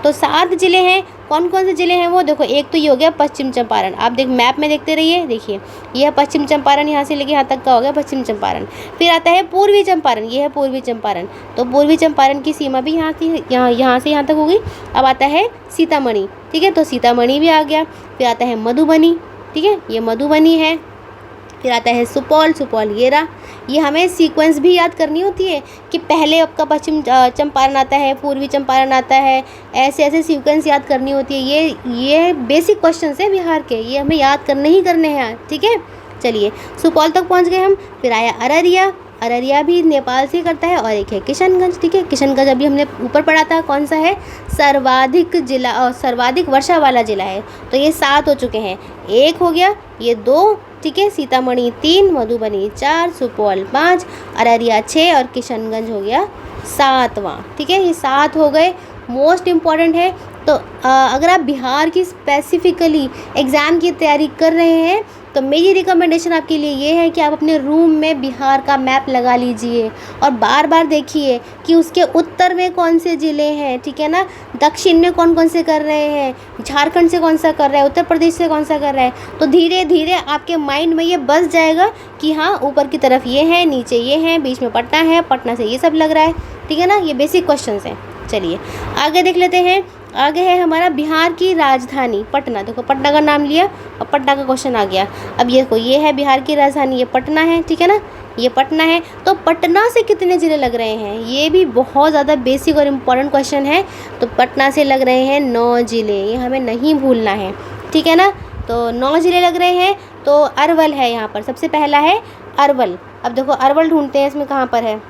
तो 7 ज़िले हैं। कौन कौन से ज़िले हैं वो देखो। एक तो ये हो गया पश्चिम चंपारण, आप मैप में देखते रहिए, देखिए ये है पश्चिम चंपारण, यहाँ से लेके यहाँ तक का हो गया पश्चिम चंपारण। फिर आता है पूर्वी चंपारण, ये है पूर्वी चंपारण। तो पूर्वी चंपारण की सीमा भी यहाँ से यहाँ तक होगी। अब आता है सीतामढ़ी, ठीक है, तो सीतामढ़ी भी आ गया। फिर आता है मधुबनी, ठीक है, ये मधुबनी है। फिर आता है सुपौल, ये रहा। ये हमें सीक्वेंस भी याद करनी होती है कि पहले आपका पश्चिम चंपारण आता है, पूर्वी चंपारण आता है, ऐसे सीक्वेंस याद करनी होती है। ये बेसिक क्वेश्चन है बिहार के, ये हमें याद करने हैं, ठीक है। चलिए सुपौल तक पहुंच गए हम। फिर आया अररिया भी नेपाल से करता है। और एक है किशनगंज, ठीक है। किशनगंज अभी हमने ऊपर पढ़ा था, कौन सा है, सर्वाधिक वर्षा वाला जिला है। तो ये 7 हो चुके हैं। 1 हो गया, ये 2, ठीक है, सीतामढ़ी 3, मधुबनी 4, सुपौल 5, अररिया 6 और किशनगंज हो गया 7वां, ठीक है। ये 7 हो गए, मोस्ट इम्पॉर्टेंट है। तो अगर आप बिहार की स्पेसिफिकली एग्ज़ाम की तैयारी कर रहे हैं तो मेरी रिकमेंडेशन आपके लिए ये है कि आप अपने रूम में बिहार का मैप लगा लीजिए और बार बार देखिए कि उसके उत्तर में कौन से ज़िले हैं, ठीक है ना, दक्षिण में कौन कौन से कर रहे हैं, झारखंड से कौन सा कर रहा है, उत्तर प्रदेश से कौन सा कर रहा है। तो धीरे धीरे आपके माइंड में ये बस जाएगा कि हाँ ऊपर की तरफ ये है, नीचे ये है, बीच में पटना है, पटना से ये सब लग रहा है, ठीक है ना। ये बेसिक क्वेश्चन हैं। चलिए आगे देख लेते हैं। आगे है हमारा बिहार की राजधानी पटना। देखो पटना का नाम लिया और पटना का क्वेश्चन आ गया। अब ये है बिहार की राजधानी, ये पटना है, ठीक है ना, ये पटना है। तो पटना से कितने ज़िले लग रहे हैं, ये भी बहुत ज़्यादा बेसिक और इम्पॉर्टेंट क्वेश्चन है। तो पटना से लग रहे हैं 9 ज़िले, ये हमें नहीं भूलना है, ठीक है ना। तो 9 ज़िले लग रहे हैं। तो अरवल है यहाँ पर, सबसे पहला है अरवल। अब देखो अरवल ढूंढते हैं, इसमें कहाँ पर है।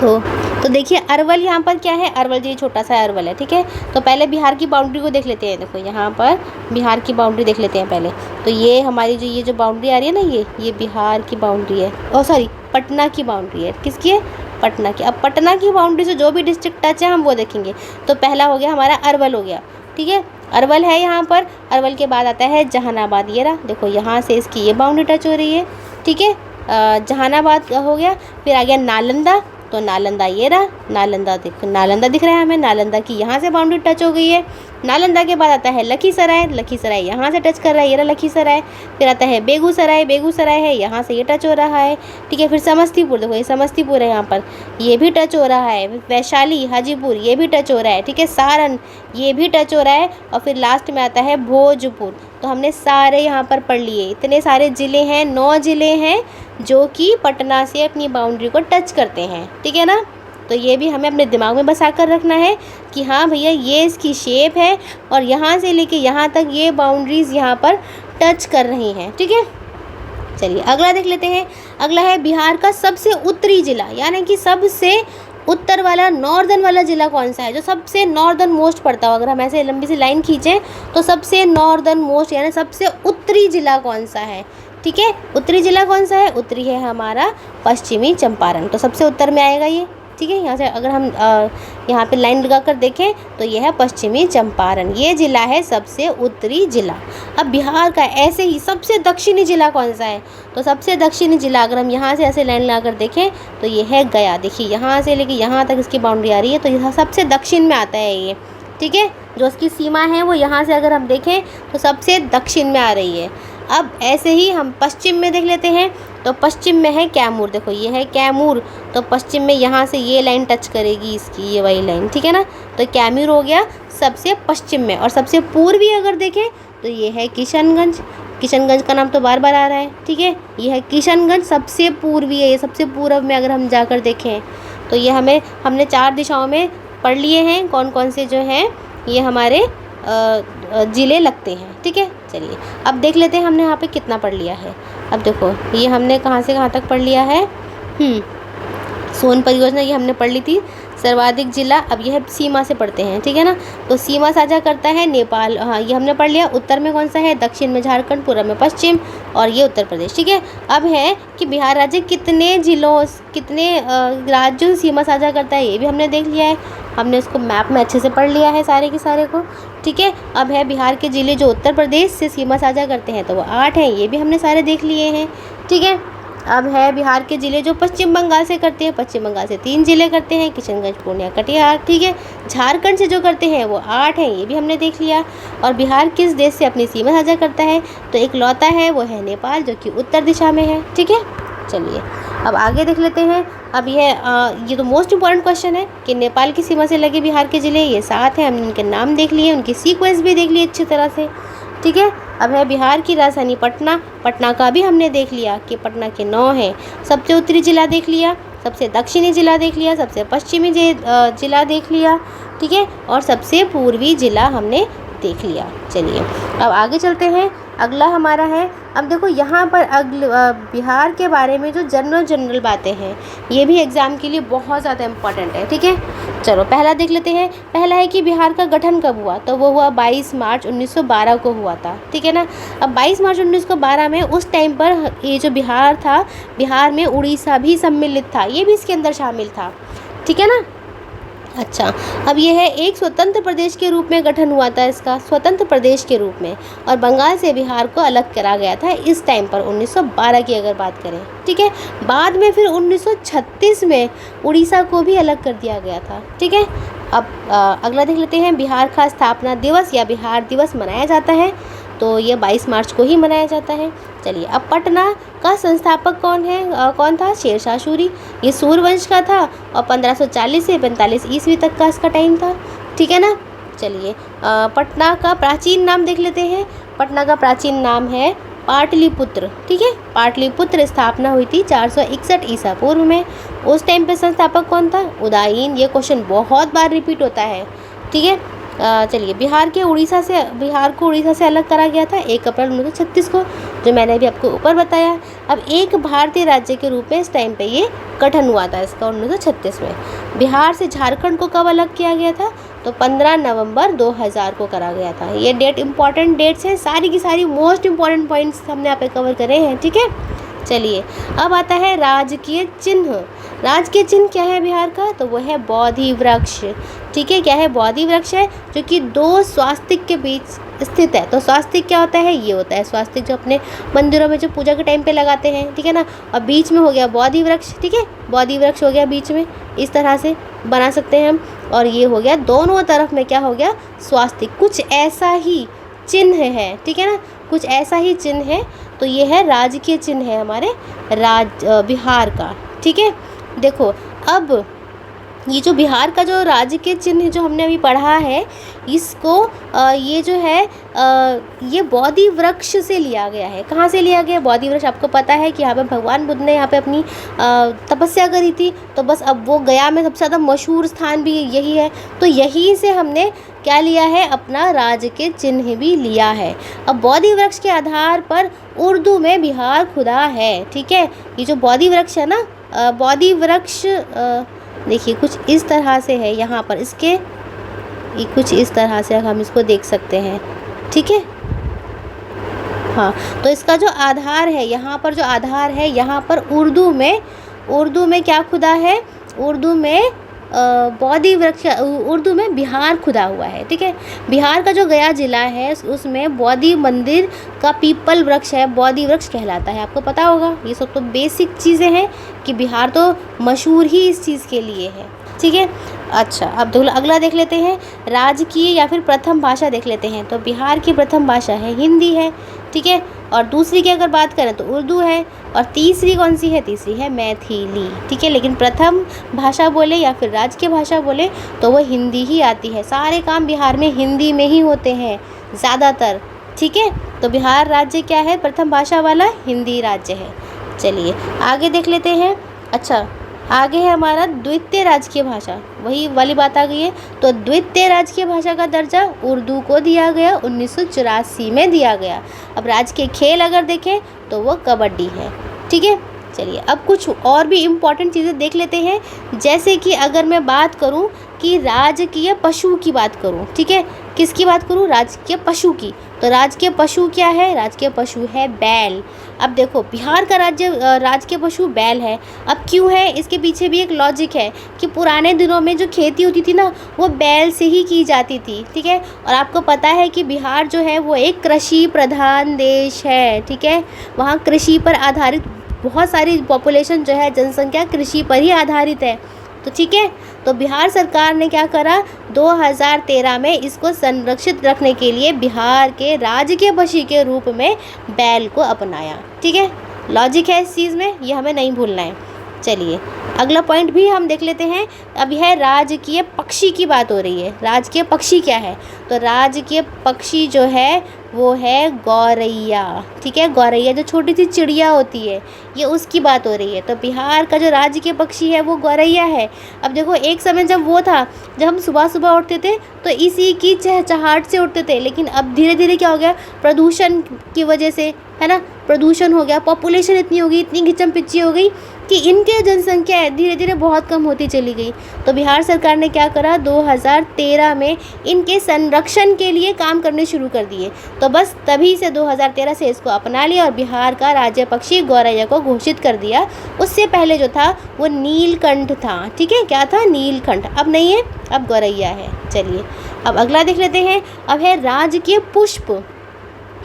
तो देखिए अरवल यहाँ पर क्या है, अरवल जी छोटा सा अरवल है, ठीक है। तो पहले बिहार की बाउंड्री को देख लेते हैं। देखो यहाँ पर बिहार की बाउंड्री देख लेते हैं पहले। तो ये हमारी जो बाउंड्री आ रही है ना, ये बिहार की बाउंड्री है, सॉरी पटना की बाउंड्री है। किसकी है, पटना की। अब पटना की बाउंड्री से जो भी डिस्ट्रिक्ट टच है हम वो देखेंगे। तो पहला हो गया हमारा अरवल हो गया, ठीक है, अरवल है यहाँ पर। अरवल के बाद आता है जहानाबाद, ये रहा। देखो यहाँ से इसकी ये बाउंड्री टच हो रही है, ठीक है, जहानाबाद हो गया। फिर आ गया नालंदा, तो नालंदा ये रहा, नालंदा देखो, नालंदा दिख रहा है हमें, नालंदा की यहाँ से बाउंड्री टच हो गई है। नालंदा के बाद आता है लखीसराय, लखीसराय यहाँ से टच कर रहा है, ये रहा लखीसराय। फिर आता है बेगूसराय, बेगूसराय है, यहाँ से ये टच हो रहा है, ठीक है। फिर समस्तीपुर, देखो ये समस्तीपुर है यहाँ पर, ये भी टच हो रहा है। वैशाली, हाजीपुर, ये भी टच हो रहा है, ठीक है। सारण, ये भी टच हो रहा है। और फिर लास्ट में आता है भोजपुर। तो हमने सारे यहाँ पर पढ़ लिए, इतने सारे ज़िले हैं, 9 ज़िले हैं जो कि पटना से अपनी बाउंड्री को टच करते हैं, ठीक है ना। तो ये भी हमें अपने दिमाग में बसा कर रखना है कि हाँ भैया ये इसकी शेप है और यहाँ से लेके यहाँ तक ये बाउंड्रीज़ यहाँ पर टच कर रही हैं, ठीक है। चलिए अगला देख लेते हैं। अगला है बिहार का सबसे उत्तरी ज़िला, यानी कि सबसे उत्तर वाला, नॉर्दर्न वाला ज़िला कौन सा है, जो सबसे नॉर्दर्न मोस्ट पड़ता हो। अगर हम ऐसे लंबी सी लाइन खींचें तो सबसे नॉर्दर्न मोस्ट यानी सबसे उत्तरी ज़िला कौन सा है, ठीक है। उत्तरी ज़िला कौन सा है, उत्तरी है हमारा पश्चिमी चंपारण। तो सबसे उत्तर में आएगा ये, ठीक है। यहाँ से अगर हम यहाँ पे लाइन लगा कर देखें तो यह है पश्चिमी चंपारण, ये ज़िला है सबसे उत्तरी ज़िला। अब बिहार का ऐसे ही सबसे दक्षिणी ज़िला कौन सा है, तो सबसे दक्षिणी ज़िला अगर हम यहाँ से ऐसे लाइन लगा कर देखें तो ये है गया। देखिए यहाँ से लेके यहाँ तक इसकी बाउंड्री आ रही है, तो यह सबसे दक्षिण में आता है ये, ठीक है। जो उसकी सीमा है वो यहाँ से अगर हम देखें तो सबसे दक्षिण में आ रही है। अब ऐसे ही हम पश्चिम में देख लेते हैं, तो पश्चिम में है कैमूर। देखो ये है कैमूर, तो पश्चिम में यहाँ से ये लाइन टच करेगी इसकी, ये वाली लाइन, ठीक है ना। तो कैमूर हो गया सबसे पश्चिम में। और सबसे पूर्वी अगर देखें तो ये है किशनगंज। किशनगंज का नाम तो बार बार आ रहा है, ठीक है। ये है किशनगंज, सबसे पूर्वी है ये, सबसे पूर्व में अगर हम जाकर देखें तो ये हमने 4 दिशाओं में पढ़ लिए हैं कौन कौन से जो हैं ये हमारे ज़िले लगते हैं, ठीक है। चलिए अब देख लेते हैं हमने यहाँ पे कितना पढ़ लिया है। अब देखो ये हमने कहाँ से कहाँ तक पढ़ लिया है। सोन परियोजना ये हमने पढ़ ली थी। सर्वाधिक जिला, अब यह सीमा से पढ़ते हैं, ठीक है ना। तो सीमा साझा करता है नेपाल, हाँ ये हमने पढ़ लिया। उत्तर में कौन सा है, दक्षिण में झारखंड, पूर्व में पश्चिम, और ये उत्तर प्रदेश, ठीक है। अब है कि बिहार राज्य कितने ज़िलों, कितने राज्यों से सीमा साझा करता है, ये भी हमने देख लिया है। हमने इसको मैप में अच्छे से पढ़ लिया है सारे के सारे को, ठीक है। अब है बिहार के ज़िले जो उत्तर प्रदेश से सीमा साझा करते हैं, तो वो 8 हैं, ये भी हमने सारे देख लिए हैं, ठीक है। अब है बिहार के ज़िले जो पश्चिम बंगाल से करते हैं, पश्चिम बंगाल से 3 ज़िले करते हैं, किशनगंज, पूर्णिया, कटिहार, ठीक है। झारखंड से जो करते हैं वो 8 हैं, ये भी हमने देख लिया। और बिहार किस देश से अपनी सीमा साझा करता है, तो एक लौता है वो है नेपाल, जो कि उत्तर दिशा में है, ठीक है। चलिए अब आगे देख लेते हैं। अब ये तो मोस्ट इम्पॉर्टेंट क्वेश्चन है कि नेपाल की सीमा से लगे बिहार के ज़िले ये 7 हैं। हमने उनके नाम देख लिए, उनकी सीक्वेंस भी देख ली अच्छी तरह से, ठीक है। अब है बिहार की राजधानी पटना। पटना का भी हमने देख लिया कि पटना के 9 हैं। सबसे उत्तरी ज़िला देख लिया, सबसे दक्षिणी ज़िला देख लिया, सबसे पश्चिमी ज़िला देख लिया, ठीक है। और सबसे पूर्वी ज़िला हमने देख लिया। चलिए अब आगे चलते हैं। अगला हमारा है, अब देखो यहाँ पर बिहार के बारे में जो जनरल बातें हैं ये भी एग्ज़ाम के लिए बहुत ज़्यादा इम्पॉर्टेंट है, ठीक है। चलो पहला देख लेते हैं। पहला है कि बिहार का गठन कब हुआ, तो वो हुआ 22 मार्च 1912 को हुआ था, ठीक है ना। अब 22 मार्च 1912 में उस टाइम पर ये जो बिहार था, बिहार में उड़ीसा भी सम्मिलित था, ये भी इसके अंदर शामिल था, ठीक है ना। अच्छा, अब ये है एक स्वतंत्र प्रदेश के रूप में गठन हुआ था इसका, स्वतंत्र प्रदेश के रूप में, और बंगाल से बिहार को अलग करा गया था इस टाइम पर 1912 की अगर बात करें, ठीक है। बाद में फिर 1936 में उड़ीसा को भी अलग कर दिया गया था, ठीक है। अब अगला देख लेते हैं। बिहार का स्थापना दिवस या बिहार दिवस मनाया जाता है, तो ये 22 मार्च को ही मनाया जाता है। चलिए अब पटना का संस्थापक कौन था, शेरशाह सूरी। ये सूर्यवंश का था और 1540 से 45 ईस्वी तक का इसका टाइम था, ठीक है ना। चलिए पटना का प्राचीन नाम देख लेते हैं। पटना का प्राचीन नाम है पाटलिपुत्र, ठीक है। पाटलिपुत्र स्थापना हुई थी 461 ईसा पूर्व में। उस टाइम पे संस्थापक कौन था, उदयन। ये क्वेश्चन बहुत बार रिपीट होता है, ठीक है। चलिए बिहार को उड़ीसा से अलग करा गया था 1 अप्रैल 1936 को, जो मैंने अभी आपको ऊपर बताया। अब एक भारतीय राज्य के रूप में इस टाइम पे ये गठन हुआ था इसका 1936 में। बिहार से झारखंड को कब अलग किया गया था, तो 15 नवंबर 2000 को करा गया था। ये डेट इंपॉर्टेंट डेट्स हैं, सारी की सारी मोस्ट इंपॉर्टेंट पॉइंट्स हमने यहाँ पे कवर करे हैं, ठीक है। चलिए अब आता है राजकीय चिन्ह। राजकीय चिन्ह क्या है बिहार का, तो वो है बोधि वृक्ष, ठीक है। क्या है, बोधि वृक्ष है जो कि 2 स्वास्तिक के बीच स्थित है। तो स्वास्तिक क्या होता है, ये होता है स्वास्तिक जो अपने मंदिरों में जो पूजा के टाइम पे लगाते हैं, ठीक है ना। और बीच में हो गया बोधि वृक्ष, ठीक है। बोधि वृक्ष हो गया बीच में, इस तरह से बना सकते हैं हम। और ये हो गया दोनों तरफ में क्या हो गया, स्वास्तिक। कुछ ऐसा ही चिन्ह है, ठीक है ना, कुछ ऐसा ही चिन्ह है। तो ये है राजकीय चिन्ह है हमारे बिहार का, ठीक है। देखो अब ये जो बिहार का जो राज्य चिन्ह जो हमने अभी पढ़ा है, इसको ये जो है ये बोधि वृक्ष से लिया गया है। कहाँ से लिया गया बोधि वृक्ष, आपको पता है कि यहाँ पे भगवान बुद्ध ने यहाँ पे अपनी तपस्या करी थी। तो बस अब वो गया में सबसे ज़्यादा मशहूर स्थान भी यही है, तो यहीं से हमने क्या लिया है, अपना राज्य के चिन्ह भी लिया है। अब बोधि वृक्ष के आधार पर उर्दू में बिहार खुदा है, ठीक है। ये जो बोधि वृक्ष है ना, बोधि वृक्ष देखिए कुछ इस तरह से है यहाँ पर, इसके ये कुछ इस तरह से हम इसको देख सकते हैं, ठीक है। हाँ, तो इसका जो आधार है यहाँ पर, जो आधार है यहाँ पर उर्दू में क्या खुदा है, उर्दू में बोधि वृक्ष, उर्दू में बिहार खुदा हुआ है, ठीक है। बिहार का जो गया ज़िला है उसमें बोधि मंदिर का पीपल वृक्ष है, बोधि वृक्ष कहलाता है। आपको पता होगा, ये सब तो बेसिक चीज़ें हैं कि बिहार तो मशहूर ही इस चीज़ के लिए है, ठीक है। अच्छा, अब अगला देख लेते हैं, राजकीय या फिर प्रथम भाषा देख लेते हैं। तो बिहार की प्रथम भाषा है हिंदी है, ठीक है। और दूसरी की अगर बात करें तो उर्दू है, और तीसरी कौन सी है, तीसरी है मैथिली, ठीक है। लेकिन प्रथम भाषा बोले या फिर राजकीय भाषा बोले तो वो हिंदी ही आती है। सारे काम बिहार में हिंदी में ही होते हैं ज़्यादातर, ठीक है। तो बिहार राज्य क्या है, प्रथम भाषा वाला हिंदी राज्य है। चलिए आगे देख लेते हैं। अच्छा, आगे है हमारा द्वितीय राजकीय भाषा, वही वाली बात आ गई है। तो द्वितीय राजकीय भाषा का दर्जा उर्दू को दिया गया, 1984 में दिया गया। अब राजकीय खेल अगर देखें तो वो कबड्डी है, ठीक है। चलिए अब कुछ और भी इम्पॉर्टेंट चीज़ें देख लेते हैं। जैसे कि अगर मैं बात करूं कि राजकीय पशु की बात करूं, ठीक है, किसकी बात करूं, राजकीय पशु की। तो राजकीय पशु क्या है, राजकीय पशु है बैल। अब देखो बिहार का राजकीय पशु बैल है। अब क्यों है, इसके पीछे भी एक लॉजिक है कि पुराने दिनों में जो खेती होती थी ना वो बैल से ही की जाती थी, ठीक है। और आपको पता है कि बिहार जो है वो एक कृषि प्रधान देश है, ठीक है। वहाँ कृषि पर आधारित बहुत सारी पॉपुलेशन जो है, जनसंख्या कृषि पर ही आधारित है, तो ठीक है। तो बिहार सरकार ने क्या करा, 2013 में इसको संरक्षित रखने के लिए बिहार के राजकीय पशु के रूप में बैल को अपनाया, ठीक है। लॉजिक है इस चीज़ में, ये हमें नहीं भूलना है। चलिए अगला पॉइंट भी हम देख लेते हैं। अब यह राजकीय पक्षी की बात हो रही है। राजकीय पक्षी क्या है, तो राजकीय पक्षी जो है वो है गौरैया, ठीक है। गौरैया जो छोटी सी चिड़िया होती है, ये उसकी बात हो रही है। तो बिहार का जो राजकीय पक्षी है वो गौरैया है। अब देखो एक समय जब वो था, जब हम सुबह सुबह उठते थे तो इसी की चहचहाहट से उठते थे, लेकिन अब धीरे धीरे क्या हो गया, प्रदूषण की वजह से, है ना, प्रदूषण हो गया, पॉपुलेशन इतनी हो गई, इतनी घिचम पिच्ची हो गई कि इनकी जनसंख्या धीरे धीरे बहुत कम होती चली गई। तो बिहार सरकार ने क्या करा, 2013 में इनके संरक्षण के लिए काम करने शुरू कर दिए। तो बस तभी से 2013 से इसको अपना लिया और बिहार का राज्य पक्षी गौरैया को घोषित कर दिया। उससे पहले जो था वो नीलकंठ था, ठीक है। क्या था, नीलकंठ। अब नहीं है, अब गौरैया है। चलिए अब अगला देख लेते हैं। अब है राजकीय पुष्प।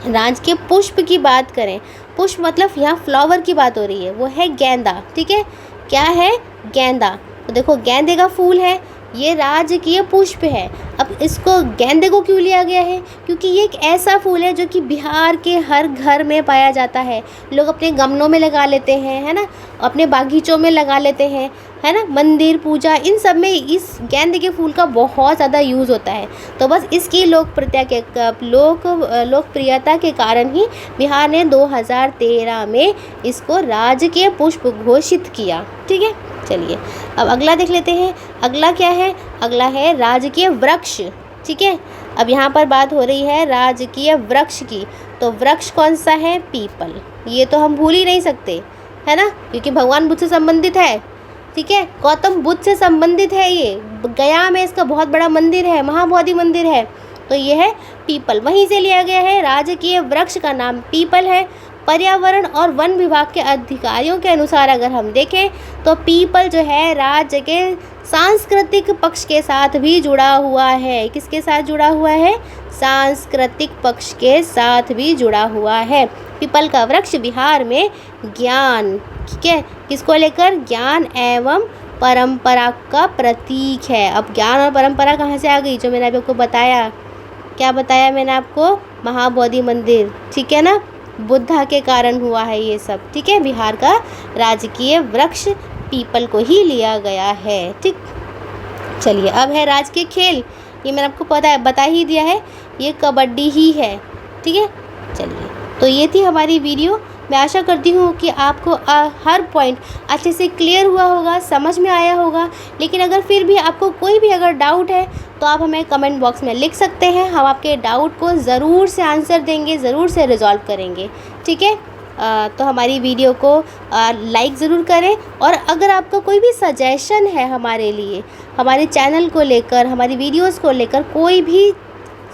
राजकीय पुष्प की बात करें, पुष्प मतलब यहाँ फ्लावर की बात हो रही है, वो है गेंदा, ठीक है। क्या है, गेंदा। तो देखो गेंदे का फूल है, ये राजकीय पुष्प है। अब इसको गेंदे को क्यों लिया गया है, क्योंकि ये एक ऐसा फूल है जो कि बिहार के हर घर में पाया जाता है। लोग अपने गमलों में लगा लेते हैं, है ना, अपने बागीचों में लगा लेते हैं, है ना, मंदिर पूजा इन सब में इस गेंदे के फूल का बहुत ज़्यादा यूज़ होता है। तो बस इसकी लोकप्रियता के कारण ही बिहार ने 2013 में इसको राजकीय पुष्प घोषित किया, ठीक है। चलिए अब अगला देख लेते हैं। अगला क्या है, अगला है राजकीय वृक्ष, ठीक है। अब यहाँ पर बात हो रही है राजकीय वृक्ष की। तो वृक्ष कौन सा है, पीपल। ये तो हम भूल ही नहीं सकते, है ना, क्योंकि भगवान बुद्ध से संबंधित है, ठीक है। गौतम बुद्ध से संबंधित है। ये गया में इसका बहुत बड़ा मंदिर है, महाबोधि मंदिर है। तो ये है पीपल, वहीं से लिया गया है। राजकीय वृक्ष का नाम पीपल है। पर्यावरण और वन विभाग के अधिकारियों के अनुसार अगर हम देखें तो पीपल जो है राज्य के सांस्कृतिक पक्ष के साथ भी जुड़ा हुआ है। किसके साथ जुड़ा हुआ है, सांस्कृतिक पक्ष के साथ भी जुड़ा हुआ है। पीपल का वृक्ष बिहार में ज्ञान, ठीक है, किसको लेकर, ज्ञान एवं परंपरा का प्रतीक है। अब ज्ञान और परंपरा कहाँ से आ गई, जो मैंने अभी आपको बताया, क्या बताया मैंने आपको, महाबोधि मंदिर, ठीक है ना, बुद्धा के कारण हुआ है ये सब, ठीक है। बिहार का राजकीय वृक्ष पीपल को ही लिया गया है, ठीक। चलिए अब है राजकीय खेल। ये मैंने आपको बता ही दिया है, ये कबड्डी ही है, ठीक है। चलिए तो ये थी हमारी वीडियो। मैं आशा करती हूँ कि आपको हर पॉइंट अच्छे से क्लियर हुआ होगा, समझ में आया होगा। लेकिन अगर फिर भी आपको कोई भी अगर डाउट है तो आप हमें कमेंट बॉक्स में लिख सकते हैं। हम आपके डाउट को ज़रूर से आंसर देंगे, ज़रूर से रिजॉल्व करेंगे, ठीक है। तो हमारी वीडियो को लाइक ज़रूर करें। और अगर आपका कोई भी सजेशन है हमारे लिए, हमारे चैनल को लेकर, हमारी वीडियोस को लेकर कोई भी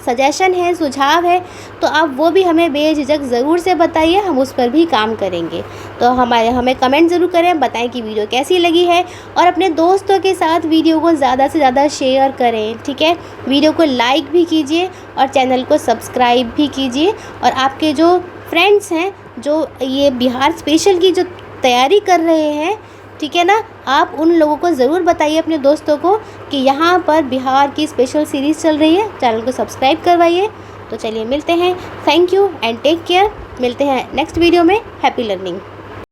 सजेशन है, सुझाव है, तो आप वो भी हमें बेझिझक ज़रूर से बताइए, हम उस पर भी काम करेंगे। तो हमें कमेंट ज़रूर करें, बताएं कि वीडियो कैसी लगी है, और अपने दोस्तों के साथ वीडियो को ज़्यादा से ज़्यादा शेयर करें, ठीक है। वीडियो को लाइक भी कीजिए और चैनल को सब्सक्राइब भी कीजिए। और आपके जो फ्रेंड्स हैं जो ये बिहार स्पेशल की जो तैयारी कर रहे हैं, ठीक है ना, आप उन लोगों को ज़रूर बताइए अपने दोस्तों को कि यहाँ पर बिहार की स्पेशल सीरीज़ चल रही है, चैनल को सब्सक्राइब करवाइए। तो चलिए मिलते हैं, thank you and take care. मिलते हैं नेक्स्ट वीडियो में। Happy learning.